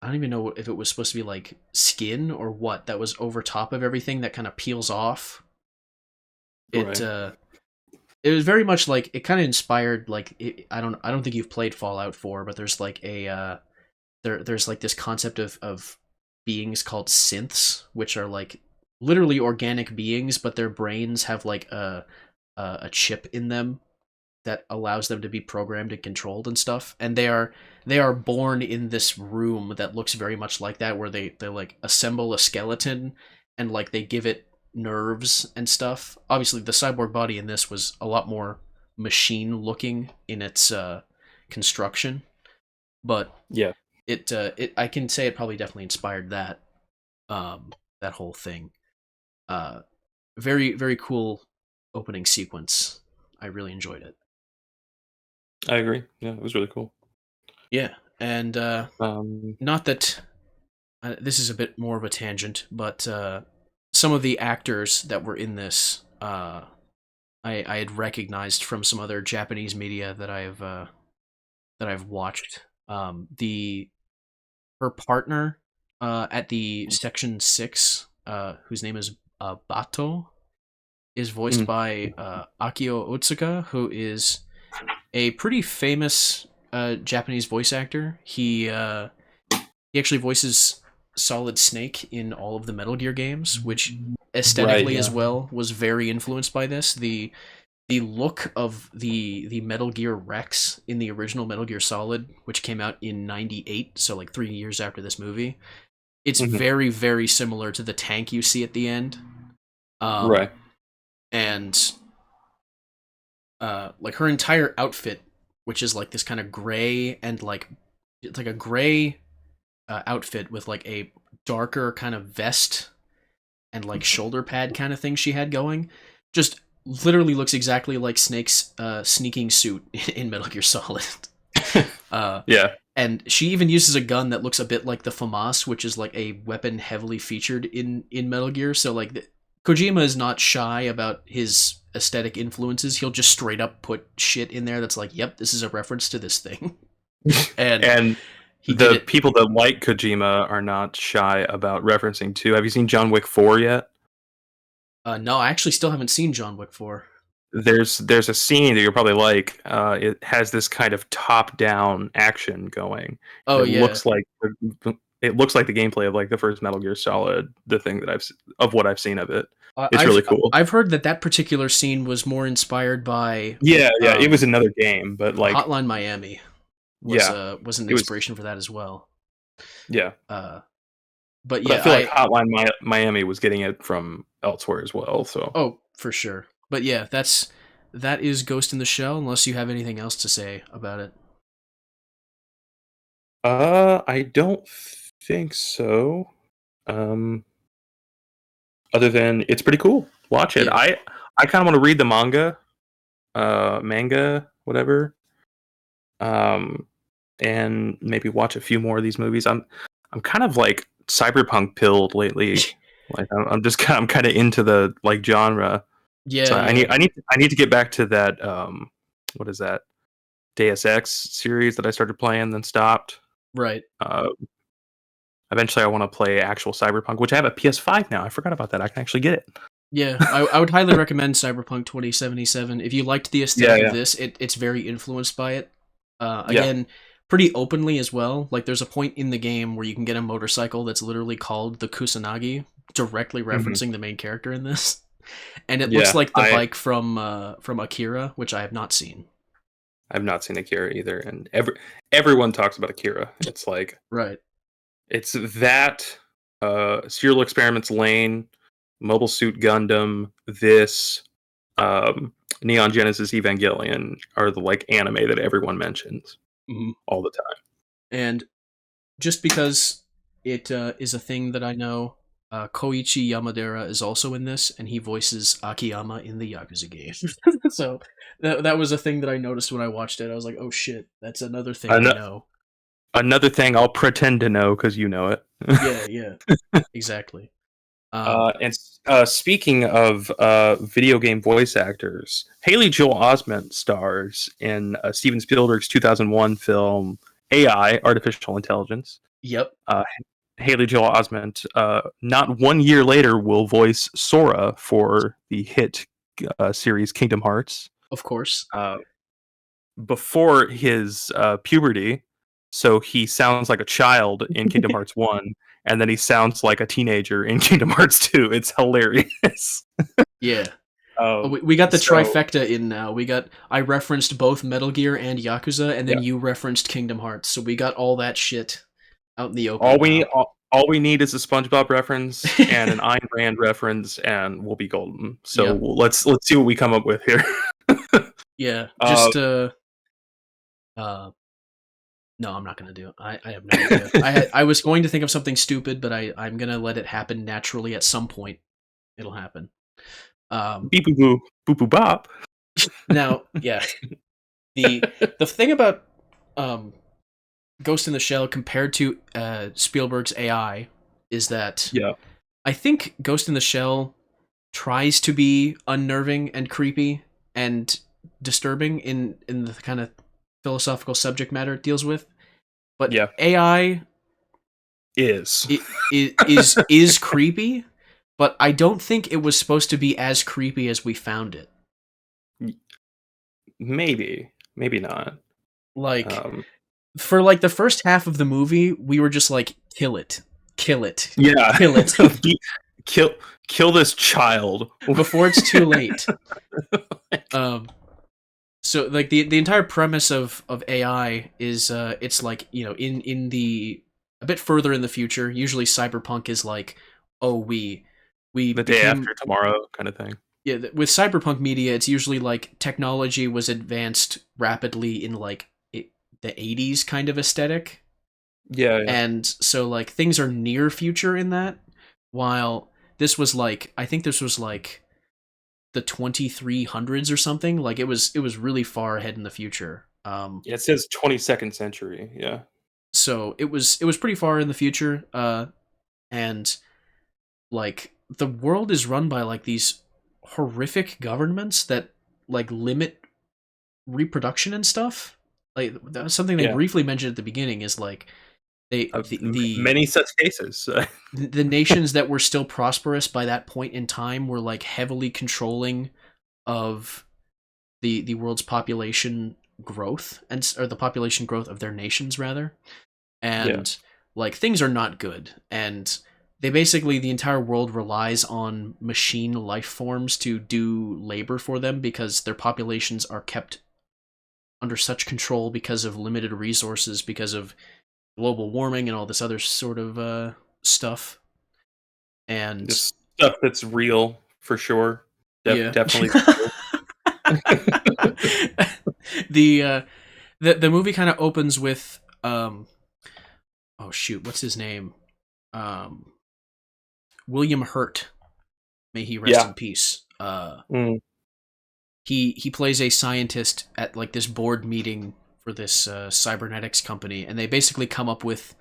S1: I don't even know if it was supposed to be like skin or what that was over top of everything that kind of peels off. It
S2: Right.
S1: it was very much like it kind of inspired like I don't think you've played Fallout 4, but there's like there's like this concept of beings called synths, which are like literally organic beings, but their brains have like a chip in them that allows them to be programmed and controlled and stuff. And they are born in this room that looks very much like that, where they like assemble a skeleton and like they give it nerves and stuff. Obviously, the cyborg body in this was a lot more machine looking in its construction, but
S2: Yeah.
S1: it I can say it probably definitely inspired that whole thing. Uh, very very cool opening sequence. I really enjoyed it.
S2: I agree. Yeah, it was really cool.
S1: Yeah, and
S2: Um,
S1: not that this is a bit more of a tangent, but some of the actors that were in this, I had recognized from some other Japanese media that I've watched. The Her partner at the Section 6, whose name is Bato, is voiced
S2: mm,
S1: by Akio Otsuka, who is a pretty famous Japanese voice actor. He actually voices Solid Snake in all of the Metal Gear games, which
S2: right.
S1: aesthetically as
S2: Yeah.
S1: well was very influenced by this. The look of the Metal Gear Rex in the original Metal Gear Solid, which came out in '98, so like 3 years after this movie, it's
S2: Mhm.
S1: very very similar to the tank you see at the end.
S2: Right.
S1: And like her entire outfit, which is like this kind of gray and like it's like a gray outfit with like a darker kind of vest and like shoulder pad kind of thing she had going, just literally looks exactly like Snake's sneaking suit in Metal Gear Solid. uh,
S2: Yeah.
S1: and she even uses a gun that looks a bit like the FAMAS, which is like a weapon heavily featured in Metal Gear. So like Kojima is not shy about his aesthetic influences. He'll just straight up put shit in there that's like, yep, this is a reference to this thing. And
S2: And
S1: he did
S2: the
S1: it.
S2: people that like Kojima are not shy about referencing too. Have you seen John Wick 4 yet?
S1: No, I actually still haven't seen John Wick 4.
S2: There's a scene that you'll probably like. It has this kind of top down action going, and
S1: Oh yeah,
S2: it looks like the gameplay of like the first Metal Gear Solid. The thing that of what I've seen of it,
S1: I-
S2: it's
S1: I've
S2: really cool.
S1: I've heard that that particular scene was more inspired by
S2: Yeah, yeah. It was
S1: um,
S2: another game, but like,
S1: Hotline Miami
S2: yeah,
S1: was an
S2: it was.
S1: inspiration for that as well.
S2: Yeah,
S1: Uh, but
S2: but I
S1: yeah,
S2: feel like Miami was getting it from elsewhere as well. So,
S1: for sure. But yeah, that is Ghost in the Shell. Unless you have anything else to say about it.
S2: I don't think so. Um, other than it's pretty cool. Watch it.
S1: Yeah,
S2: I kind of want to read the manga, whatever. Um, and maybe watch a few more of these movies. I'm kind of like cyberpunk pilled lately. Like I'm kind of into the like genre.
S1: yeah,
S2: So
S1: yeah.
S2: I need to get back to that. What is that? Deus Ex series that I started playing then stopped.
S1: Right.
S2: Uh, Eventually, I want to play actual Cyberpunk, which I have a PS5 now. I forgot about that. I can actually get it.
S1: Yeah, I would highly recommend Cyberpunk 2077. If you liked the
S2: Yeah,
S1: aesthetic of
S2: yeah,
S1: this, it's very influenced by it.
S2: yeah.
S1: Again, pretty openly as well. Like, there's a point in the game where you can get a motorcycle that's literally called the Kusanagi, directly
S2: Hmm.
S1: referencing the main character in this. And it looks
S2: Yeah,
S1: like the bike from Akira, which I have not seen.
S2: I've not seen Akira either, and everyone talks about Akira. It's like
S1: Right.
S2: it's that Serial Experiments Lane, Mobile Suit Gundam, this Neon Genesis Evangelion are the like anime that everyone mentions
S1: Mhm.
S2: all the time.
S1: And just because it is a thing that I know, Koichi Yamadera is also in this, and he voices Akiyama in the Yakuza game. So that was a thing that I noticed when I watched it. I was like, oh shit, that's another thing I
S2: An-
S1: know.
S2: Another thing I'll pretend to know because you know it.
S1: Yeah, yeah, exactly.
S2: And speaking of video game voice actors, Haley Joel Osment stars in Steven Spielberg's 2001 film AI, Artificial Intelligence.
S1: Yep,
S2: Uh, Haley Joel Osment, not 1 year later, will voice Sora for the hit series Kingdom Hearts.
S1: of course.
S2: Uh, Before his puberty, so he sounds like a child in Kingdom Hearts 1, and then he sounds like a teenager in Kingdom Hearts 2. It's hilarious.
S1: Yeah.
S2: um,
S1: We got the
S2: so,
S1: trifecta in now. I referenced both Metal Gear and Yakuza, and then
S2: yeah,
S1: you referenced Kingdom Hearts. So we got all that shit out in the open now.
S2: all we need is a SpongeBob reference and an Ayn Rand reference, and we'll be golden. So
S1: Yep.
S2: let's see what we come up with here.
S1: Yeah.
S2: uh,
S1: Just uh no, I'm not gonna do it. I have no idea. I was going to think of something stupid, but I'm gonna let it happen naturally at some point. It'll happen.
S2: beep boo boo boo boo bop.
S1: Now, yeah. The thing about um Ghost in the Shell compared to Spielberg's AI is that
S2: Yeah,
S1: I think Ghost in the Shell tries to be unnerving and creepy and disturbing in the kind of philosophical subject matter it deals with, but
S2: yeah,
S1: AI
S2: is
S1: is creepy, but I don't think it was supposed to be as creepy as we found it.
S2: maybe not.
S1: Like,
S2: Um,
S1: for like the first half of the movie, we were just like, kill it, kill it,
S2: yeah,
S1: kill it
S2: kill kill this child.
S1: before it's too late. Um, so like the entire premise of AI is it's like, in the a bit further in the future. Usually Cyberpunk is like, oh, we
S2: The day
S1: became,
S2: after tomorrow, kind of thing.
S1: yeah, with Cyberpunk media, it's usually like technology was advanced rapidly in like the 80s kind of aesthetic.
S2: Yeah, yeah.
S1: And so like things are near future in that, while this was like, I think this was like the 2300s or something. Like it was really far ahead in the future.
S2: Yeah, it says 22nd century. Yeah,
S1: So it was pretty far in the future, and like the world is run by like these horrific governments that like limit reproduction and stuff. Like that was something they
S2: yeah.
S1: briefly mentioned at the beginning, is like they
S2: Many such cases.
S1: the nations that were still prosperous by that point in time were like heavily controlling of the world's population growth, or the population growth of their nations rather.
S2: Yeah,
S1: And like things are not good, and they basically, the entire world relies on machine life forms to do labor for them because their populations are kept under such control because of limited resources, because of global warming and all this other sort of stuff. And
S2: just stuff that's real for sure.
S1: yeah.
S2: Definitely real.
S1: the the movie kind of opens with oh shoot, what's his name? um William Hurt, may he rest
S2: Yeah.
S1: in peace.
S2: Mm,
S1: He plays a scientist at like this board meeting for this cybernetics company, and they basically come up with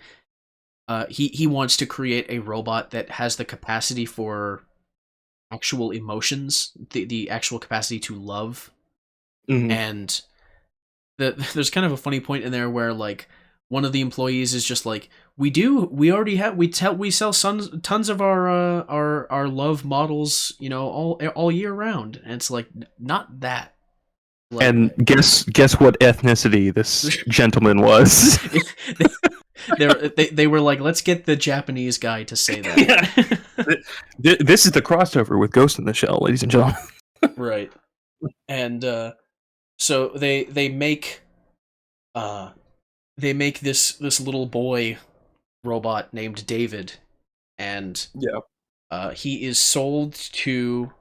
S1: he wants to create a robot that has the capacity for actual emotions, the actual capacity to love.
S2: mhm.
S1: And there's kind of a funny point in there where like one of the employees is just like, we sell tons of our love models, you know, all year round. And it's like, not that. Like,
S2: And guess what ethnicity this gentleman was?
S1: they were like, let's get the Japanese guy to say that.
S2: Yeah. This is the crossover with Ghost in the Shell, ladies and gentlemen.
S1: Right. And so they make this little boy robot named David, and he is sold to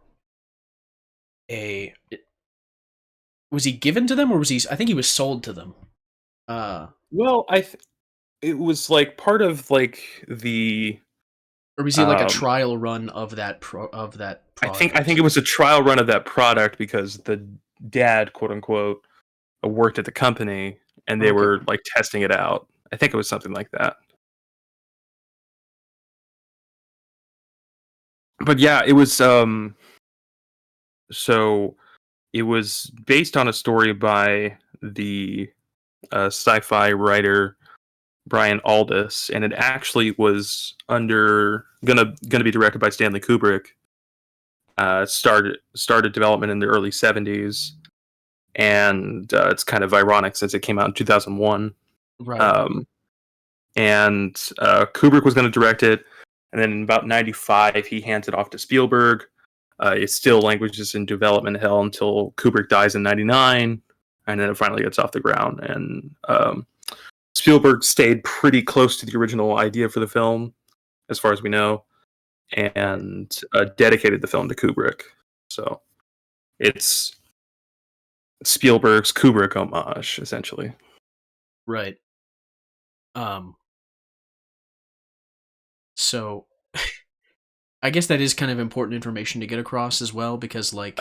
S1: a. Was he given to them, or was he? I think he was sold to them.
S2: Well, it was like part of like the.
S1: Or was he like a trial run of that product?
S2: I think it was a trial run of that product because the dad, quote unquote, worked at the company and they were like testing it out. I think it was something like that. But yeah, it was so it was based on a story by the sci-fi writer Brian Aldiss, and it actually was gonna be directed by Stanley Kubrick. Started development in the early 70s, and it's kind of ironic since it came out in 2001.
S1: Right.
S2: And Kubrick was going to direct it, and then in about 95 he hands it off to Spielberg. It's still languages in development hell until Kubrick dies in 99, and then it finally gets off the ground. And Spielberg stayed pretty close to the original idea for the film, as far as we know, and dedicated the film to Kubrick. So it's Spielberg's Kubrick homage, essentially.
S1: Right. So I guess that is kind of important information to get across as well, because like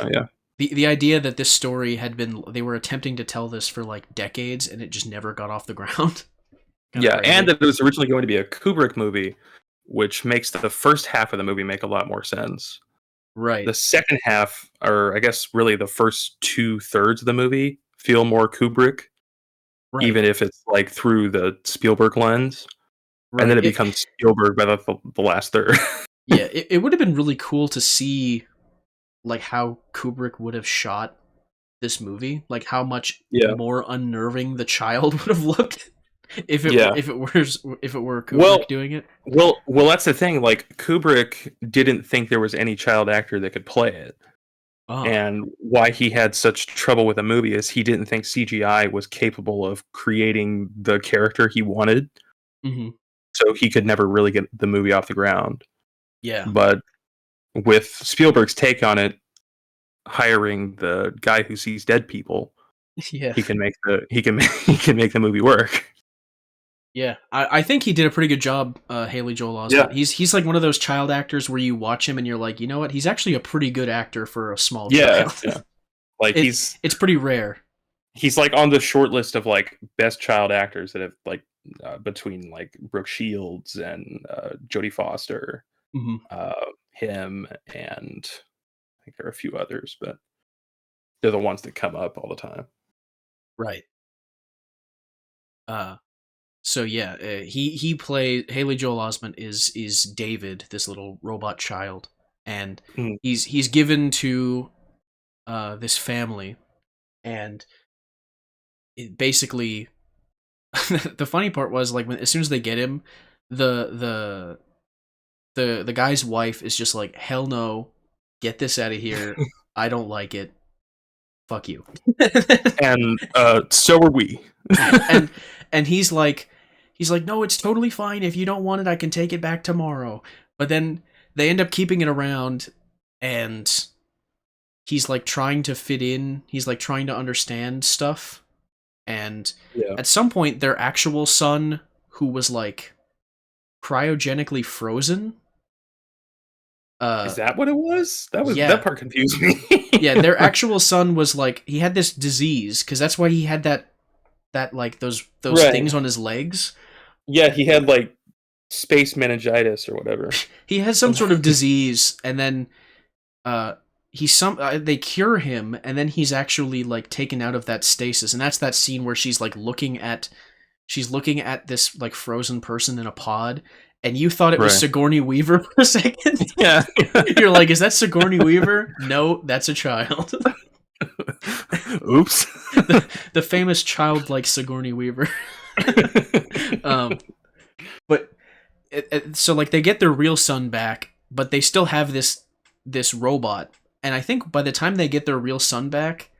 S1: the idea that this story they were attempting to tell this for like decades and it just never got off the ground.
S2: Yeah, crazy. And that it was originally going to be a Kubrick movie, which makes the first half of the movie make a lot more sense.
S1: Right.
S2: The second half, or I guess really the first 2/3 of the movie, feel more Kubrick, even if it's like through the Spielberg lens. Right. And then it becomes Spielberg by the last third.
S1: Yeah, it would have been really cool to see like how Kubrick would have shot this movie, like how much more unnerving the child would have looked if it were Kubrick doing it.
S2: Well, that's the thing. Like Kubrick didn't think there was any child actor that could play it. Oh. And why he had such trouble with the movie is he didn't think CGI was capable of creating the character he wanted.
S1: Mm-hmm.
S2: So he could never really get the movie off the ground.
S1: Yeah.
S2: But with Spielberg's take on it, hiring the guy who sees dead people, he can make the movie work.
S1: Yeah, I think he did a pretty good job, Haley Joel Osment. Yeah. He's like one of those child actors where you watch him and you're like, you know what? He's actually a pretty good actor for a small child.
S2: Yeah. Like
S1: it's pretty rare.
S2: He's like on the short list of like best child actors that have like between like Brooke Shields and Jodie Foster, him, and I think there are a few others, but they're the ones that come up all the time.
S1: Right. So yeah, he plays Haley Joel Osment is David, this little robot child, and he's given to this family, and it basically the funny part was like as soon as they get him, the guy's wife is just like, hell no, get this out of here, I don't like it, fuck you.
S2: And so are we.
S1: and he's like, no, it's totally fine. If you don't want it, I can take it back tomorrow. But then they end up keeping it around, and he's like trying to fit in. He's like trying to understand stuff. And at some point, their actual son, who was like cryogenically frozen.
S2: Is that what it was? That part confused me.
S1: Yeah, their actual son was like, he had this disease, because that's why he had that like those things on his legs.
S2: Yeah, he had like space meningitis or whatever.
S1: He has some sort of disease, and then they cure him, and then he's actually like taken out of that stasis, and that's that scene where she's like looking at she's looking at this like frozen person in a pod, and you thought it was
S2: Right.
S1: Sigourney Weaver for a second.
S2: Yeah.
S1: You're like, is that Sigourney Weaver? No, that's a child.
S2: Oops.
S1: The famous childlike Sigourney Weaver. But so like they get their real son back, but they still have this robot. And I think by the time they get their real son back,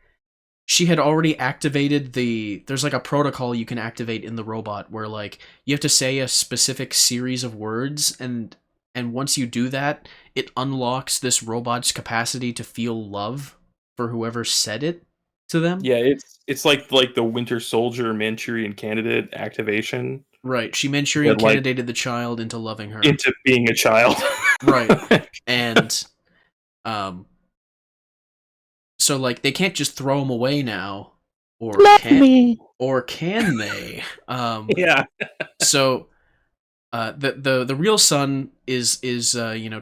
S1: she had already activated there's like a protocol you can activate in the robot where like you have to say a specific series of words, and once you do that, it unlocks this robot's capacity to feel love for whoever said it to them.
S2: Yeah, it's like the Winter Soldier Manchurian Candidate activation.
S1: Right. She Manchurian
S2: That, like,
S1: candidated the child into loving her.
S2: into being a child.
S1: Right. And so like they can't just throw him away now, or can they?
S2: Yeah.
S1: So the real son is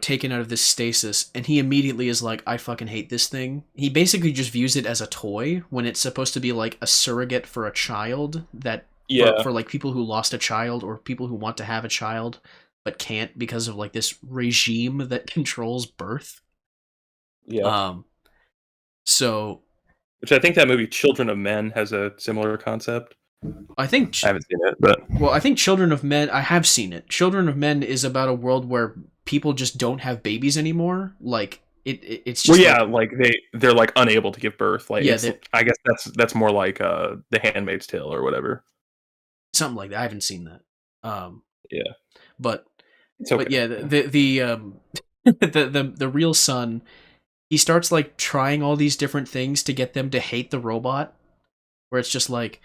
S1: taken out of this stasis, and he immediately is like, I fucking hate this thing. He basically just views it as a toy when it's supposed to be like a surrogate for a child that for like people who lost a child or people who want to have a child but can't because of like this regime that controls birth.
S2: Yeah.
S1: So
S2: Which I think that movie Children of Men has a similar concept.
S1: I think
S2: I haven't seen it, but
S1: I think Children of Men, I have seen it. Children of Men is about a world where people just don't have babies anymore. Like it's just
S2: like they're like unable to give birth. Like,
S1: yeah,
S2: I guess that's more like The Handmaid's Tale or whatever.
S1: Something like that. I haven't seen that.
S2: Yeah,
S1: but
S2: it's okay.
S1: But yeah, the real son, he starts like trying all these different things to get them to hate the robot. Where it's just like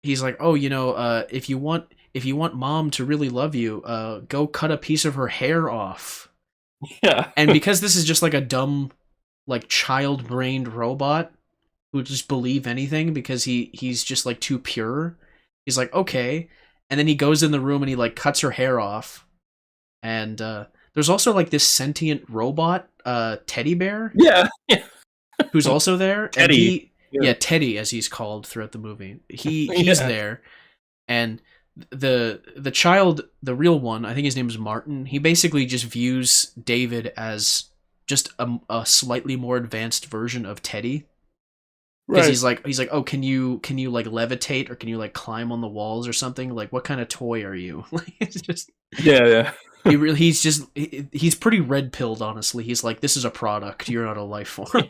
S1: he's like, oh, if you want mom to really love you, go cut a piece of her hair off.
S2: Yeah.
S1: And because this is just like a dumb, like child-brained robot who just believe anything because he's just like too pure. He's like, okay, and then he goes in the room and he like cuts her hair off. And there's also like this sentient robot, teddy bear.
S2: Yeah.
S1: Who's also there.
S2: Teddy.
S1: And Teddy, as he's called throughout the movie. He's there. And the child, the real one, I think his name is Martin, he basically just views David as just a slightly more advanced version of Teddy. Because he's like, oh, can you like levitate, or can you like climb on the walls or something? Like, what kind of toy are you? Like, it's just he's pretty red pilled, honestly. He's like, this is a product, you're not a life form.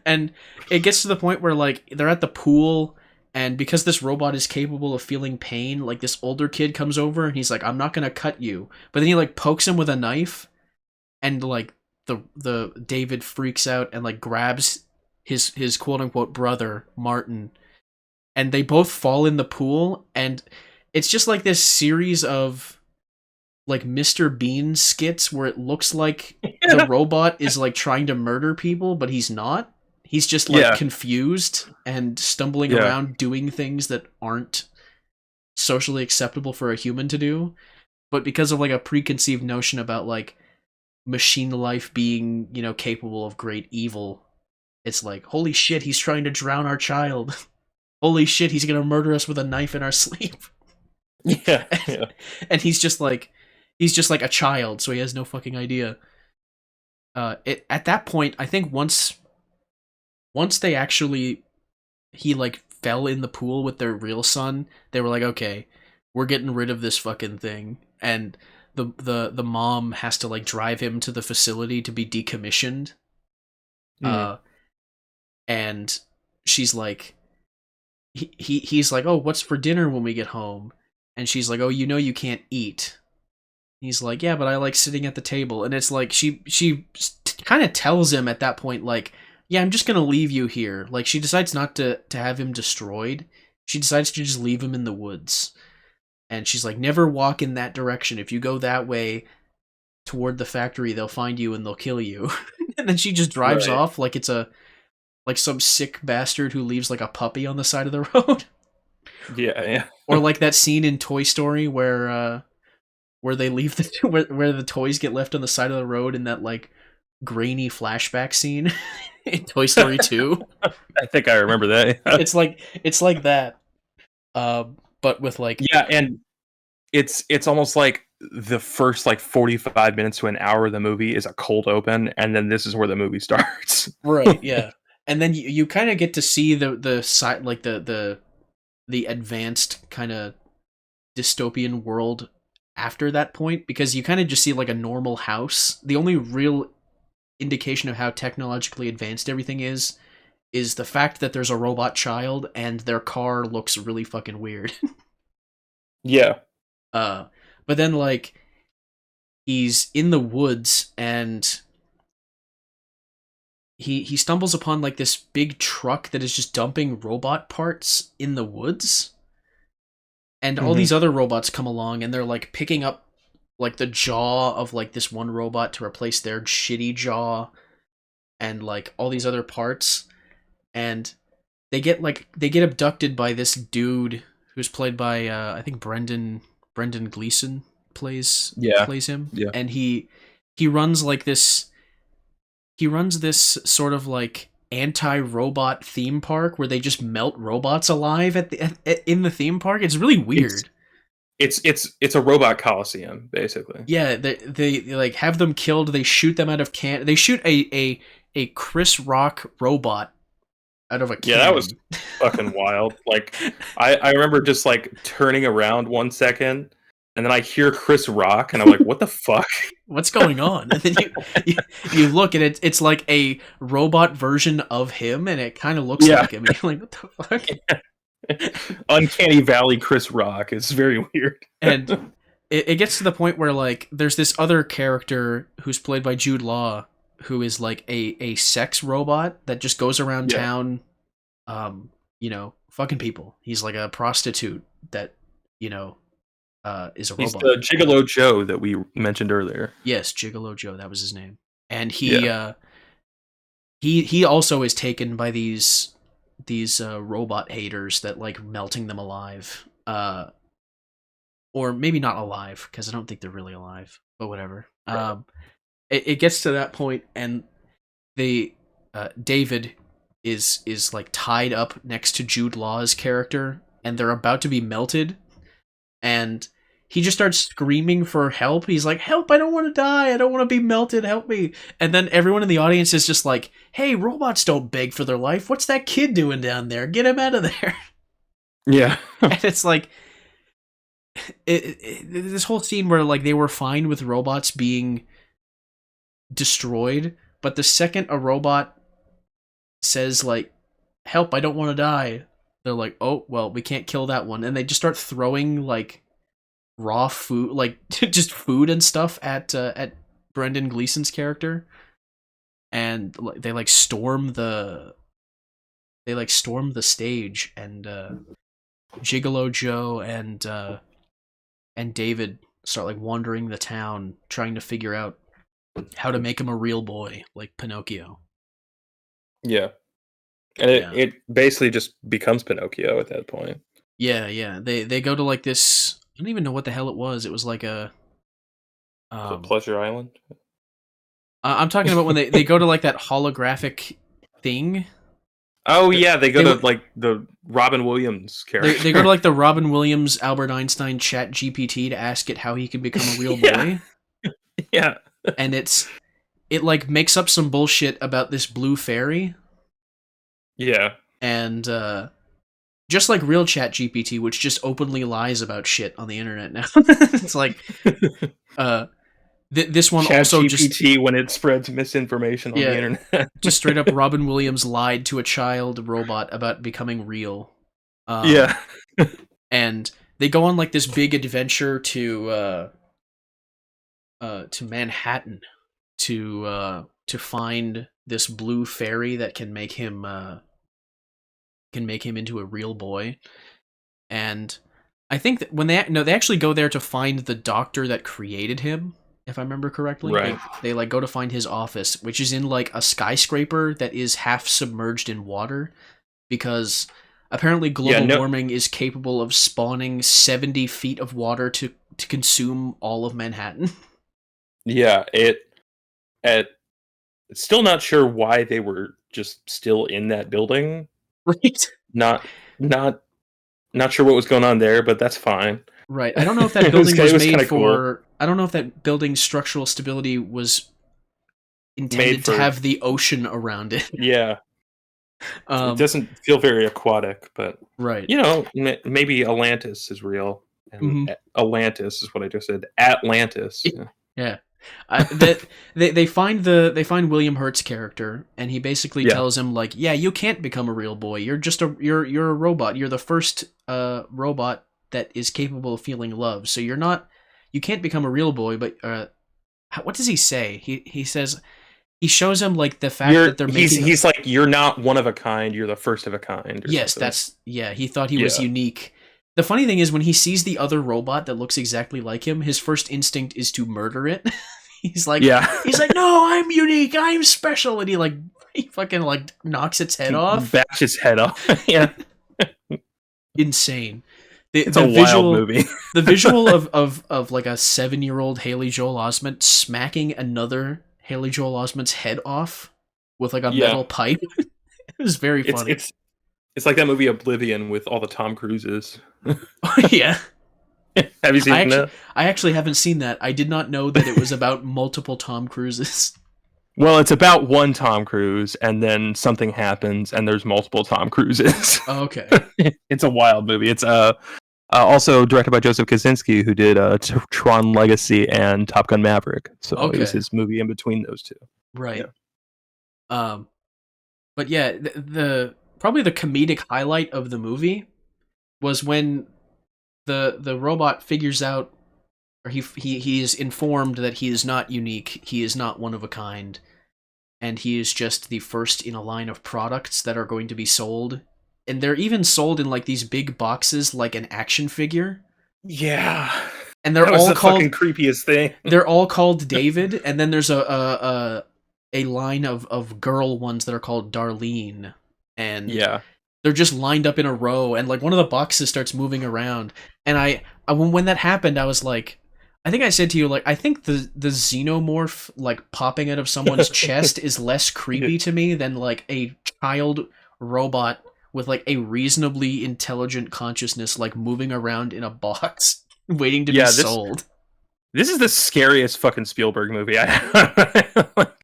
S1: and it gets to the point where like they're at the pool, and because this robot is capable of feeling pain, like this older kid comes over and he's like, I'm not gonna cut you, but then he like pokes him with a knife, and like the David freaks out and like grabs his quote unquote brother Martin, and they both fall in the pool, and it's just like this series of like Mr. Bean skits where it looks like the robot is like trying to murder people, but he's not. He's just like confused and stumbling around doing things that aren't socially acceptable for a human to do. But because of like a preconceived notion about like machine life being, capable of great evil, it's like, holy shit, he's trying to drown our child. Holy shit, he's gonna murder us with a knife in our sleep.
S2: Yeah.
S1: And he's just like a child, so he has no fucking idea. At that point, I think once they actually, he like fell in the pool with their real son, they were like, okay, we're getting rid of this fucking thing. And the mom has to like drive him to the facility to be decommissioned. And she's like, he's like, oh, what's for dinner when we get home? And she's like, oh, you can't eat. He's like, yeah, but I like sitting at the table. And it's like, she kind of tells him at that point, like, yeah, I'm just gonna leave you here. Like, she decides not to have him destroyed. She decides to just leave him in the woods. And she's like, never walk in that direction. If you go that way toward the factory, they'll find you and they'll kill you. And then she just drives off like it's like some sick bastard who leaves like a puppy on the side of the road.
S2: Yeah.
S1: Or like that scene in Toy Story where they leave where the toys get left on the side of the road in that like grainy flashback scene in Toy Story 2.
S2: I think I remember that.
S1: It's like that. But with like
S2: Yeah, and it's almost like the first like 45 minutes to an hour of the movie is a cold open, and then this is where the movie starts.
S1: right, yeah, and then you kind of get to see the side like the advanced kind of dystopian world after that point because you kind of just see like a normal house. The only real indication of how technologically advanced everything is the fact that there's a robot child and their car looks really fucking weird.
S2: Yeah.
S1: uh but then like he's in the woods and he stumbles upon like this big truck that is just dumping robot parts in the woods, and all
S2: Hmm.
S1: these other robots come along and they're like picking up like the jaw of like this one robot to replace their shitty jaw and like all these other parts, and they get abducted by this dude who's played by I think Brendan Gleeson
S2: Yeah.
S1: plays him,
S2: Yeah.
S1: and he runs like this he runs this sort of like anti-robot theme park where they just melt robots alive in the theme park. It's really
S2: It's
S1: weird.
S2: it's a robot coliseum basically.
S1: Yeah, they like have them killed. They shoot them out of can. They shoot a Chris Rock robot out of a
S2: Yeah, that was
S1: cannon.
S2: fucking wild. Like I remember just like turning around 1 second, and then I hear Chris Rock, and I'm like, what the fuck?
S1: What's going on? And then you look and it's like a robot version of him, and it kind of looks
S2: Yeah.
S1: like him. And you're like, what the fuck?
S2: Uncanny Valley Chris Rock. It's very weird.
S1: And it gets to the point where like there's this other character who's played by Jude Law who is like a sex robot that just goes around
S2: Yeah.
S1: town, fucking people. He's like a prostitute that you know is a
S2: He's
S1: robot.
S2: the Gigolo Joe that we mentioned earlier.
S1: Yes, Gigolo Joe, that was his name. And
S2: Yeah.
S1: he also is taken by these robot haters that like melting them alive. Or maybe not alive because I don't think they're really alive, but whatever.
S2: Right.
S1: It gets to that point, and they David is like tied up next to Jude Law's character, and they're about to be melted, and he just starts screaming for help. He's like, "Help! I don't want to die. I don't want to be melted. Help me!" And then everyone in the audience is just like, "Hey, robots don't beg for their life. What's that kid doing down there? Get him out of there!"
S2: Yeah.
S1: And it's like this whole scene where like they were fine with robots being destroyed, but the second a robot says like, "Help! I don't want to die," they're like, "Oh well, we can't kill that one," and they just start throwing like raw food, like just food and stuff at Brendan Gleeson's character, and like they like storm the stage, and Gigolo Joe and David start like wandering the town trying to figure out how to make him a real boy like Pinocchio.
S2: Yeah. And
S1: Yeah.
S2: it basically just becomes Pinocchio at that point.
S1: Yeah. They go to like this. I don't even know what the hell it was. It was like a.
S2: Pleasure Island.
S1: I'm talking about when they go to like that holographic thing.
S2: Oh yeah, they go
S1: They
S2: to like the Robin Williams character.
S1: they go to like the Robin Williams Albert Einstein Chat GPT to ask it how he can become a real
S2: Yeah.
S1: boy,
S2: Yeah.
S1: and it like makes up some bullshit about this blue fairy,
S2: Yeah.
S1: and just like real Chat GPT, which just openly lies about shit on the internet now. It's like this one
S2: Chat
S1: also
S2: GPT when it spreads misinformation on the internet.
S1: just straight up Robin Williams lied to a child robot about becoming real.
S2: Yeah.
S1: And they go on like this big adventure to Manhattan to find this blue fairy that can make him into a real boy. And I think that when they actually go there to find the doctor that created him, if I remember correctly.
S2: Right.
S1: They like go to find his office, which is in like a skyscraper that is half submerged in water, because apparently global warming is capable of spawning 70 feet of water to consume all of Manhattan.
S2: Yeah, still not sure why they were just still in that building.
S1: Right.
S2: Not Not sure what was going on there, but that's fine.
S1: Right. I don't know if that building was made for.
S2: Cool.
S1: I don't know if that building's structural stability was intended to have the ocean around it.
S2: Yeah. It doesn't feel very aquatic, but
S1: right.
S2: Maybe Atlantis is real. And Atlantis is what I just said. Atlantis.
S1: Yeah. They find William Hurt's character, and he basically tells him like, yeah, you can't become a real boy. You're just you're a robot. You're the first robot that is capable of feeling love. So you can't become a real boy. But what does he say? He says. He shows him like the fact that they're making.
S2: He's like, you're not one of a kind. You're the first of a kind.
S1: Yes, something. He thought he was unique. The funny thing is, when he sees the other robot that looks exactly like him, his first instinct is to murder it. he's like, no, I'm unique. I'm special, and he fucking like knocks its head off.
S2: Bats its head off. Yeah,
S1: insane.
S2: It's a wild movie.
S1: The visual of like a 7-year-old Haley Joel Osment smacking another Haley Joel Osment's head off with like a metal pipe. It was very funny.
S2: It's like that movie Oblivion with all the Tom Cruises.
S1: Yeah.
S2: Have you seen that?
S1: I actually haven't seen that. I did not know that it was about multiple Tom Cruises.
S2: Well, it's about one Tom Cruise, and then something happens, and there's multiple Tom Cruises.
S1: Oh, okay.
S2: It's a wild movie. It's also directed by Joseph Kosinski, who did Tron Legacy and Top Gun Maverick. So it was his movie in between those two.
S1: Right. Yeah. But yeah, the probably the comedic highlight of the movie was when the robot figures out, or he is informed that he is not unique, he is not one of a kind, and he is just the first in a line of products that are going to be sold. And they're even sold in like these big boxes, like an action figure.
S2: Yeah,
S1: and they're all called
S2: fucking creepiest thing.
S1: They're all called David, and then there's a line of girl ones that are called Darlene, and they're just lined up in a row. And like one of the boxes starts moving around, and I when that happened, I was like, I think I said to you, like, I think the xenomorph like popping out of someone's chest is less creepy to me than like a child robot with like a reasonably intelligent consciousness like moving around in a box waiting to be sold.
S2: This is the scariest fucking Spielberg movie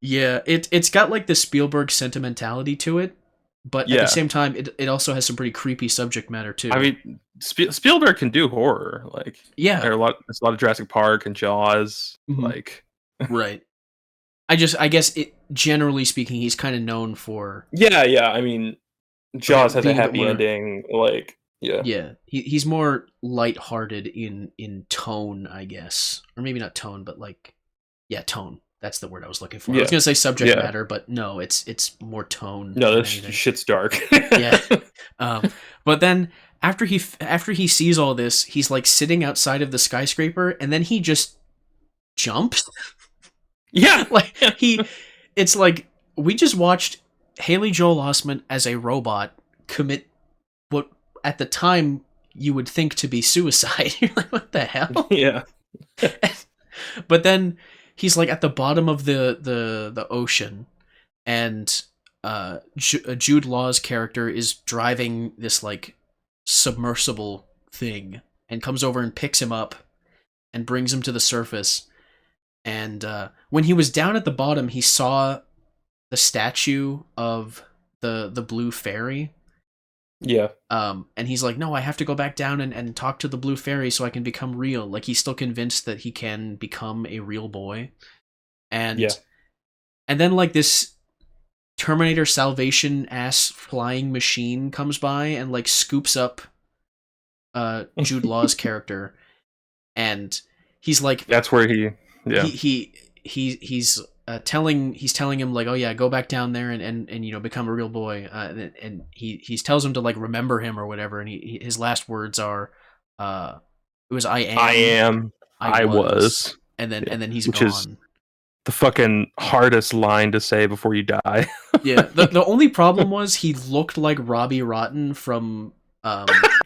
S1: Yeah, it's got like the Spielberg sentimentality to it, but at the same time it also has some pretty creepy subject matter too.
S2: I mean, Spielberg can do horror, like there's a lot of Jurassic Park and Jaws, like
S1: right. I guess generally speaking, he's kind of known for
S2: I mean, Jaws has a happy ending, like
S1: he's more lighthearted in tone, I guess, or maybe not tone, but like tone. That's the word I was looking for. I was gonna say subject matter, but no, it's more tone.
S2: No, this shit's dark.
S1: But then after he sees all this, he's like sitting outside of the skyscraper, and then he just jumps. It's like we just watched Haley Joel Osment as a robot commit what at the time you would think to be suicide. You're like, what the hell?
S2: Yeah.
S1: But then he's like at the bottom of the ocean, and Jude Law's character is driving this like submersible thing and comes over and picks him up and brings him to the surface. And when he was down at the bottom, he saw the statue of the blue fairy.
S2: Yeah.
S1: And he's like, no, I have to go back down and talk to the blue fairy so I can become real. Like, he's still convinced that he can become a real boy. And then like this Terminator Salvation ass flying machine comes by and like scoops up Jude Law's character, and he's like,
S2: that's where
S1: he's telling him like, oh yeah, go back down there and become a real boy, and he tells him to like remember him or whatever, and his last words are it was I was, and then he's gone. Is
S2: the fucking hardest line to say before you die.
S1: Yeah, the only problem was he looked like Robbie Rotten from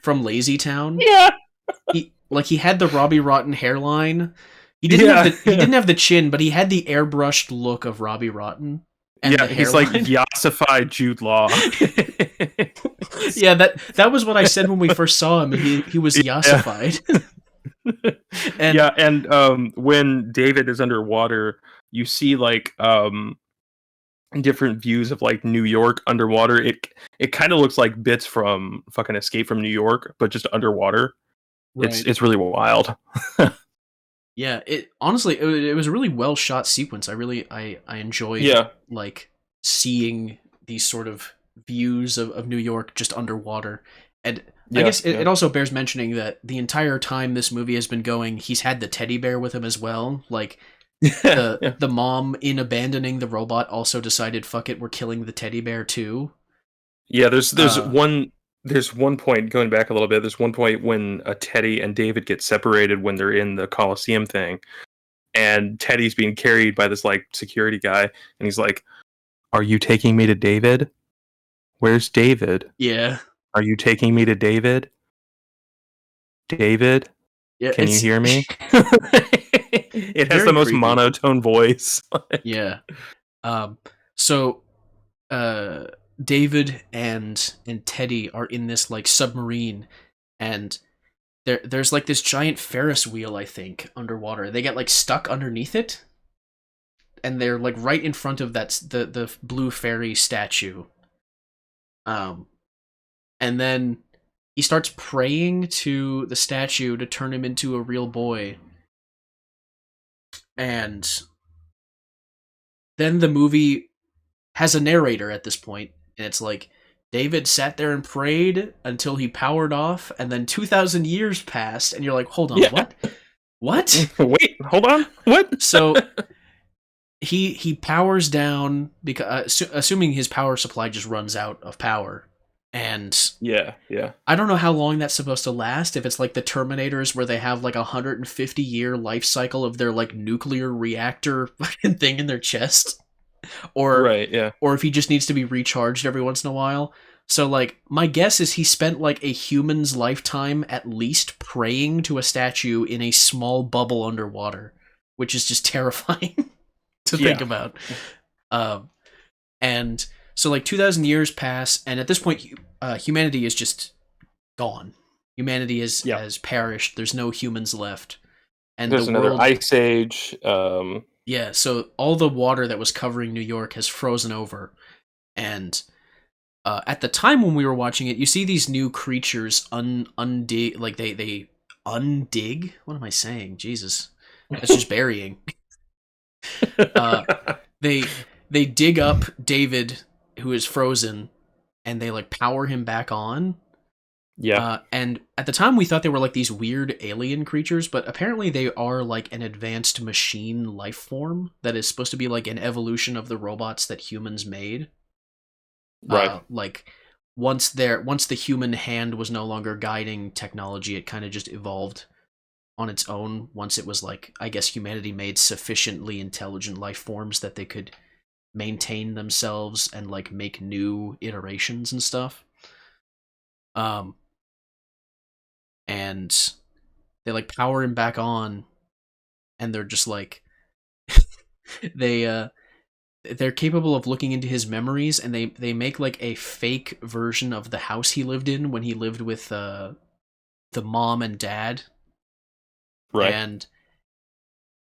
S1: Lazy Town.
S2: Yeah,
S1: he had the Robbie Rotten hairline. He didn't have the chin, but he had the airbrushed look of Robbie Rotten. And
S2: he's like yassified Jude Law.
S1: Yeah, that was what I said when we first saw him. He was yassified. And
S2: yeah, and when David is underwater, you see like different views of like New York underwater. It kind of looks like bits from fucking Escape from New York, but just underwater.
S1: right.
S2: It's really wild.
S1: Yeah, it honestly it was a really well shot sequence. I enjoyed
S2: Yeah,
S1: like seeing these sort of views of New York just underwater. And I
S2: yeah,
S1: guess
S2: yeah.
S1: it also bears mentioning that the entire time this movie has been going, he's had the teddy bear with him as well. Like
S2: Yeah.
S1: the mom in abandoning the robot also decided, fuck it, we're killing the teddy bear too.
S2: Yeah,
S1: Uh
S2: there's one point going back a little bit. There's one point when Teddy and David get separated when they're in the Coliseum thing, and Teddy's being carried by this like security guy, and he's like, "Are you taking me to David? Where's David?
S1: yeah.
S2: Are you taking me to David? David,
S1: Yeah,
S2: can you
S1: it's
S2: hear me?" It has the
S1: very
S2: most
S1: creepy.
S2: monotone voice.
S1: Yeah. Um so uh David and Teddy are in this like submarine, and there's like this giant Ferris wheel, I think, underwater. They get like stuck underneath it, and they're like right in front of the blue fairy statue. Um and then he starts praying to the statue to turn him into a real boy. And then the movie has a narrator at this point, and it's like David sat there and prayed until he powered off, and then 2,000 years passed, and you're like, hold on,
S2: Yeah.
S1: what? What?
S2: Wait, hold on. What?
S1: So he powers down because assuming his power supply just runs out of power, and
S2: Yeah, yeah.
S1: I don't know how long that's supposed to last. If it's like the Terminators, where they have like 150-year life cycle of their like nuclear reactor fucking thing in their chest, or
S2: Right, yeah.
S1: or if he just needs to be recharged every once in a while. So like my guess is he spent like a human's lifetime at least praying to a statue in a small bubble underwater, which is just terrifying to think
S2: Yeah.
S1: about. Um, and so like 2,000 years pass, and at this point, humanity is just gone. Humanity
S2: Yeah.
S1: has perished. There's no humans left, and the
S2: There's another
S1: world.
S2: ice age.
S1: Yeah, so all the water that was covering New York has frozen over, and at the time when we were watching it, you see these new creatures undig, like they undig. What am I saying? Jesus, that's just burying. Uh, they they dig up David, who is frozen, and they like power him back on.
S2: Yeah.
S1: And at the time, we thought they were like these weird alien creatures, but apparently they are like an advanced machine life form that is supposed to be like an evolution of the robots that humans made.
S2: Right.
S1: Like once the human hand was no longer guiding technology, it kind of just evolved on its own. Once it was like, I guess humanity made sufficiently intelligent life forms that they could maintain themselves and like make new iterations and stuff. And they like power him back on, and they're just like they they're capable of looking into his memories, and they make like a fake version of the house he lived in when he lived with the mom and dad.
S2: Right.
S1: And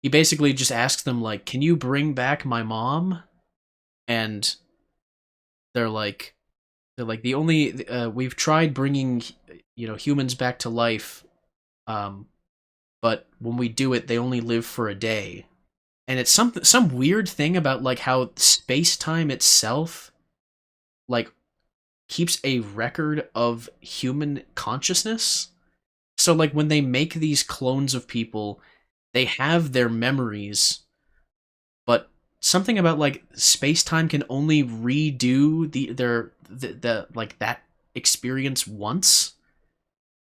S1: he basically just asks them like, can you bring back my mom? And they're like the only we've tried bringing humans back to life, but when we do it they only live for a day. And it's some weird thing about like how space-time itself like keeps a record of human consciousness. So like when they make these clones of people, they have their memories, but something about like space-time can only redo the like that experience once.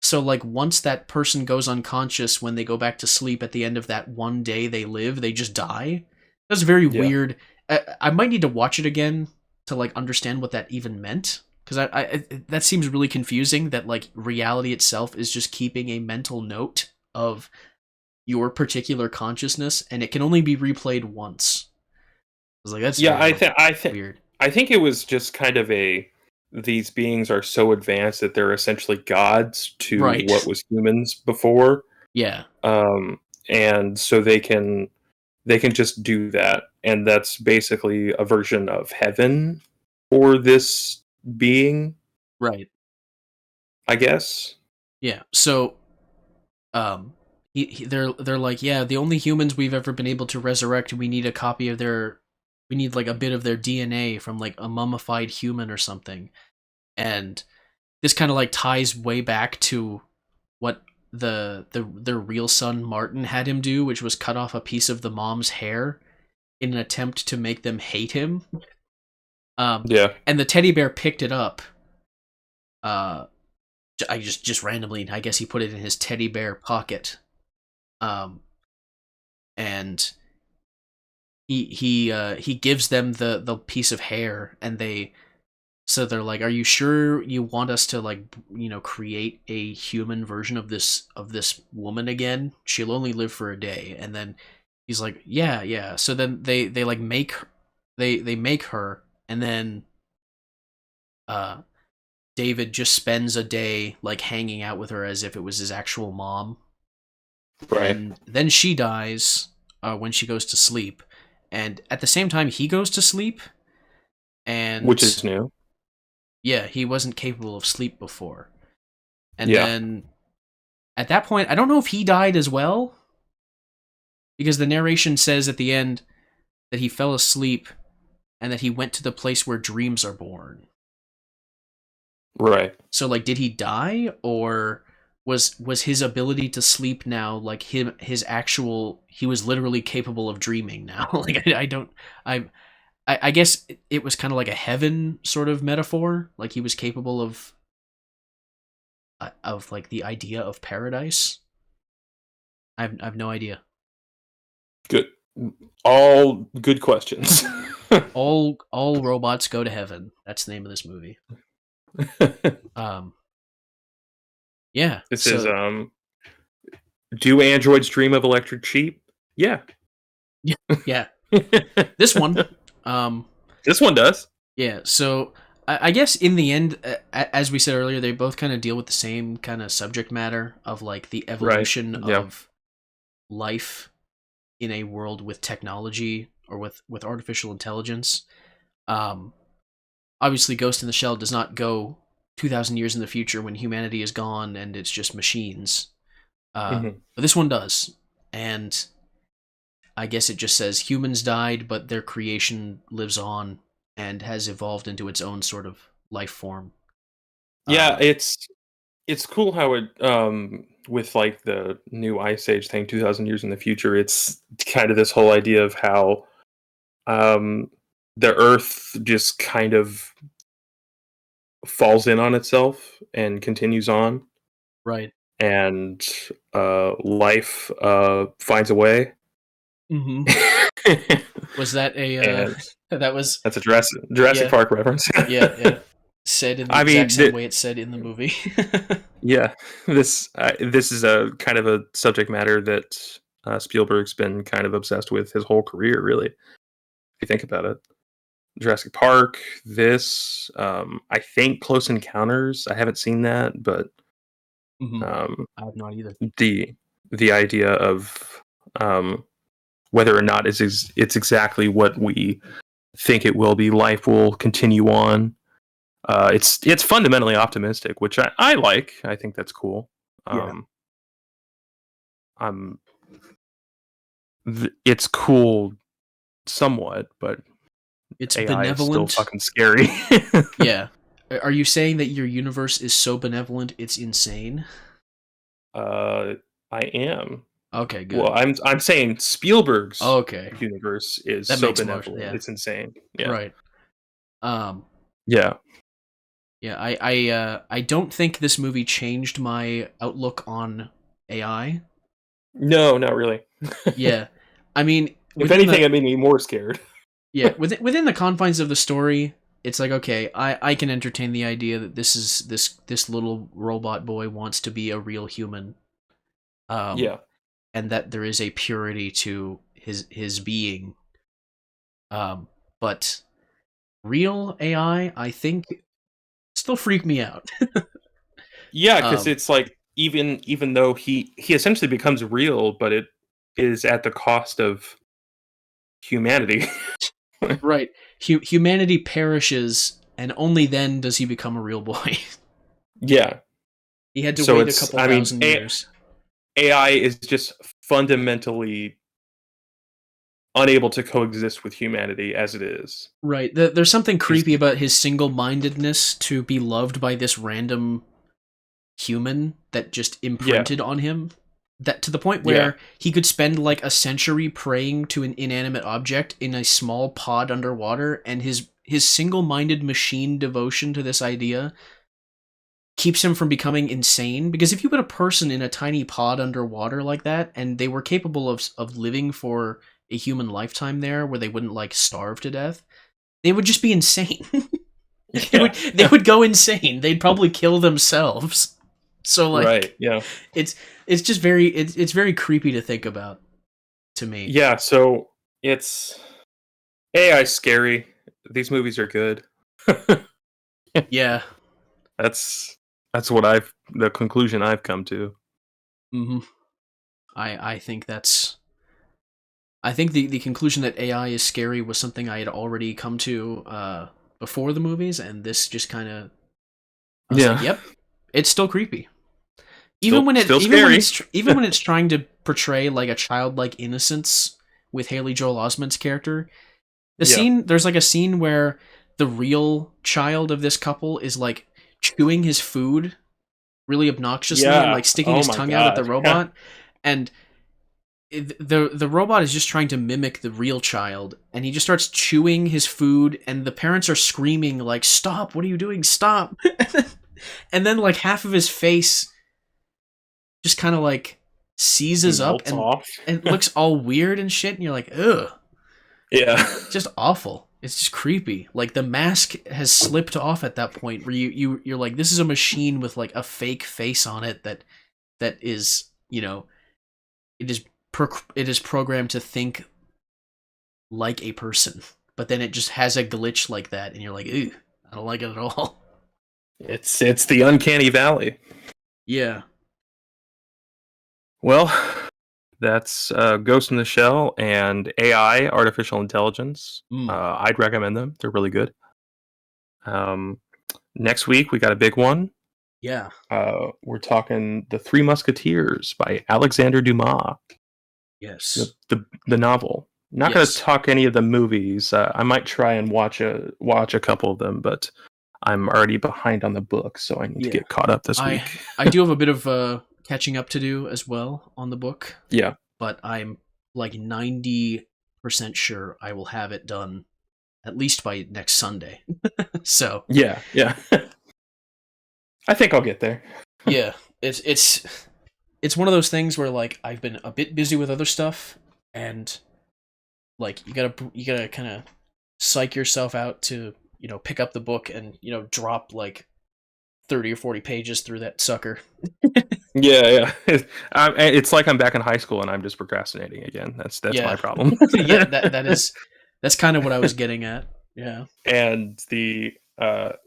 S1: So like once that person goes unconscious, when they go back to sleep at the end of that one day they live, they just die. That's very
S2: Yeah.
S1: weird. I might need to watch it again to like understand what that even meant, because I that seems really confusing. That like reality itself is just keeping a mental note of your particular consciousness, and it can only be replayed once. I was like, that's
S2: Yeah,
S1: very
S2: I think
S1: weird.
S2: I think it was just kind of a these beings are so advanced that they're essentially gods to what
S1: Right.
S2: was humans before.
S1: Yeah.
S2: Um, and so they can just do that, and that's basically a version of heaven for this being,
S1: Right.
S2: I guess.
S1: Yeah. So um they're like, yeah, the only humans we've ever been able to resurrect, we need a copy of their, we need like a bit of their DNA from like a mummified human or something. And this kind of like ties way back to what their real son Martin had him do, which was cut off a piece of the mom's hair in an attempt to make them hate him. Um,
S2: Yeah.
S1: and the teddy bear picked it up. Uh, I just randomly, I guess he put it in his teddy bear pocket. Um, and he gives them the piece of hair, and they're like, "Are you sure you want us to, like, create a human version of this woman again? She'll only live for a day." And then he's like, "Yeah, yeah." So then they like they make her, and then uh David just spends a day like hanging out with her as if it was his actual mom.
S2: Right.
S1: And then she dies when she goes to sleep, and at the same time he goes to sleep.
S2: Which
S1: And
S2: is new.
S1: yeah, he wasn't capable of sleep before. And
S2: Yeah.
S1: then at that point, I don't know if he died as well, because the narration says at the end that he fell asleep and that he went to the place where dreams are born.
S2: Right.
S1: So like, did he die, or was his ability to sleep now like his actual, he was literally capable of dreaming now? Like I don't, I guess it was kind of like a heaven sort of metaphor, like he was capable of like the idea of paradise. I've no idea.
S2: Good. All good questions.
S1: All robots go to heaven. That's the name of this movie. Um, yeah.
S2: This is
S1: So
S2: do androids dream of electric sheep? Yeah.
S1: yeah, this one. Um,
S2: This one does.
S1: yeah. So I guess in the end, as we said earlier, they both kind of deal with the same kind of subject matter of like the
S2: Right.
S1: evolution
S2: Yeah.
S1: of life in a world with technology, or with artificial intelligence. Um, Obviously, Ghost in the Shell does not go 2,000 years in the future when humanity is gone and it's just machines.
S2: Hmm.
S1: But this one does. And I guess it just says humans died, but their creation lives on and has evolved into its own sort of life form.
S2: Yeah,
S1: Uh,
S2: it's cool how it with like the new ice age thing 2000 years in the future, it's kind of this whole idea of how um the earth just kind of falls in on itself and continues on,
S1: right.
S2: and life finds a way.
S1: Mm-hmm. Was that a,
S2: And
S1: that was,
S2: that's a Jurassic
S1: yeah,
S2: Park reference.
S1: yeah, yeah. Said in the
S2: I
S1: exact
S2: mean,
S1: same way it's said in the movie.
S2: yeah, this is a kind of a subject matter that Spielberg's been kind of obsessed with his whole career, really. If you think about it, Jurassic Park, this, I think Close Encounters. I haven't seen that, but
S1: Hmm.
S2: um,
S1: I have not either.
S2: the the idea of whether or not it's exactly what we think it will be, life will continue on. It's fundamentally optimistic, which I like. I think that's cool.
S1: Yeah.
S2: Um, I'm it's cool somewhat, but
S1: It's
S2: AI is still
S1: benevolent.
S2: fucking scary.
S1: Yeah. Are you saying that your universe is so benevolent it's insane?
S2: uh, I am.
S1: Okay,
S2: Well,
S1: good.
S2: I'm saying Spielberg's
S1: Okay.
S2: universe is
S1: That
S2: so
S1: makes more,
S2: benevolent.
S1: yeah.
S2: It's insane. Yeah.
S1: Right. Um
S2: Yeah.
S1: yeah, I don't think this movie changed my outlook on AI.
S2: No, not really.
S1: Yeah. I mean,
S2: If
S1: within
S2: anything,
S1: the,
S2: it made me more scared.
S1: yeah, within the confines of the story, it's like, okay, I can entertain the idea that this little robot boy wants to be a real human. Um
S2: Yeah.
S1: and that there is a purity to his being. But real AI, I think still freak me out.
S2: Yeah, because it's like even though he essentially becomes real, but it is at the cost of humanity.
S1: Right. Humanity perishes, and only then does he become a real boy.
S2: Yeah.
S1: He had to
S2: So
S1: wait a
S2: it's
S1: couple
S2: I mean
S1: thousand years.
S2: AI is just fundamentally unable to coexist with humanity as it is.
S1: Right. There's something
S2: He's,
S1: creepy about his single-mindedness to be loved by this random human that just
S2: yeah,
S1: imprinted on him. That to the point
S2: yeah,
S1: where he could spend like a century praying to an inanimate object in a small pod underwater, and his single-minded machine devotion to this idea keeps him from becoming insane. Because if you put a person in a tiny pod underwater like that, and they were capable of living for a human lifetime there, where they wouldn't like starve to death, they would just be insane.
S2: yeah,
S1: They would go insane. They'd probably kill themselves. So like,
S2: right, yeah,
S1: it's it's just very it's very creepy to think about to me.
S2: yeah. So it's AI scary. These movies are good.
S1: Yeah.
S2: that's that's what I've the conclusion I've come to.
S1: hmm I think that's I think the conclusion that AI is scary was something I had already come to before the movies, and this just kind of I was like,
S2: Yeah,
S1: yep, it's still creepy.
S2: still scary.
S1: Even when it's trying to portray like a childlike innocence with Haley Joel Osment's character.
S2: Yeah,
S1: There's like a scene where the real child of this couple is like chewing his food really obnoxiously and
S2: yeah.
S1: like sticking
S2: Oh
S1: his
S2: my
S1: tongue out at the
S2: god. Yeah,
S1: robot, and the robot is just trying to mimic the real child, and he just starts chewing his food, and the parents are screaming like, "Stop! What are you doing? Stop!" And then like half of his face just kind of like seizes up
S2: melts off.
S1: and it looks all weird and shit, and you're like, ugh.
S2: Yeah,
S1: It's just awful. It's just creepy. Like the mask has slipped off at that point where you're like, this is a machine with like a fake face on it that is, it is it is programmed to think like a person. But then it just has a glitch like that, and you're like, ew, I don't like it at all.
S2: it's the uncanny valley.
S1: Yeah.
S2: Well, that's Ghost in the Shell and AI, artificial intelligence.
S1: Mm.
S2: I'd recommend them. They're really good. Um, Next week we got a big one.
S1: Yeah.
S2: We're talking The Three Musketeers by Alexander Dumas,
S1: Yes.
S2: the novel. Not going to
S1: Yes.
S2: talk any of the movies. I might try and watch a couple of them, but I'm already behind on the book, so I need to
S1: Yeah.
S2: get caught up this
S1: I
S2: week.
S1: I do have a bit of catching up to do as well on the book,
S2: Yeah,
S1: but I'm like 90% sure I will have it done at least by next Sunday. So,
S2: yeah. I think I'll get there.
S1: yeah, it's one of those things where like I've been a bit busy with other stuff, and like you gotta kind of psych yourself out to pick up the book and drop like 30 or 40 pages through that sucker.
S2: Yeah. It's like I'm back in high school and I'm just procrastinating again. That's my
S1: Yeah.
S2: problem.
S1: Yeah, that's kind of what I was getting at. Yeah.
S2: And the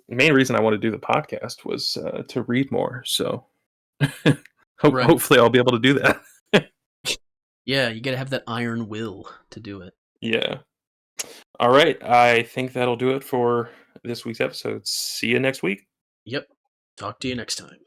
S2: main reason I want to do the podcast was to read more. So
S1: Right.
S2: hopefully I'll be able to do that.
S1: Yeah, you gotta have that iron will to do it.
S2: Yeah. All right. I think that'll do it for this week's episode. See you next week.
S1: Yep. Talk to you next time.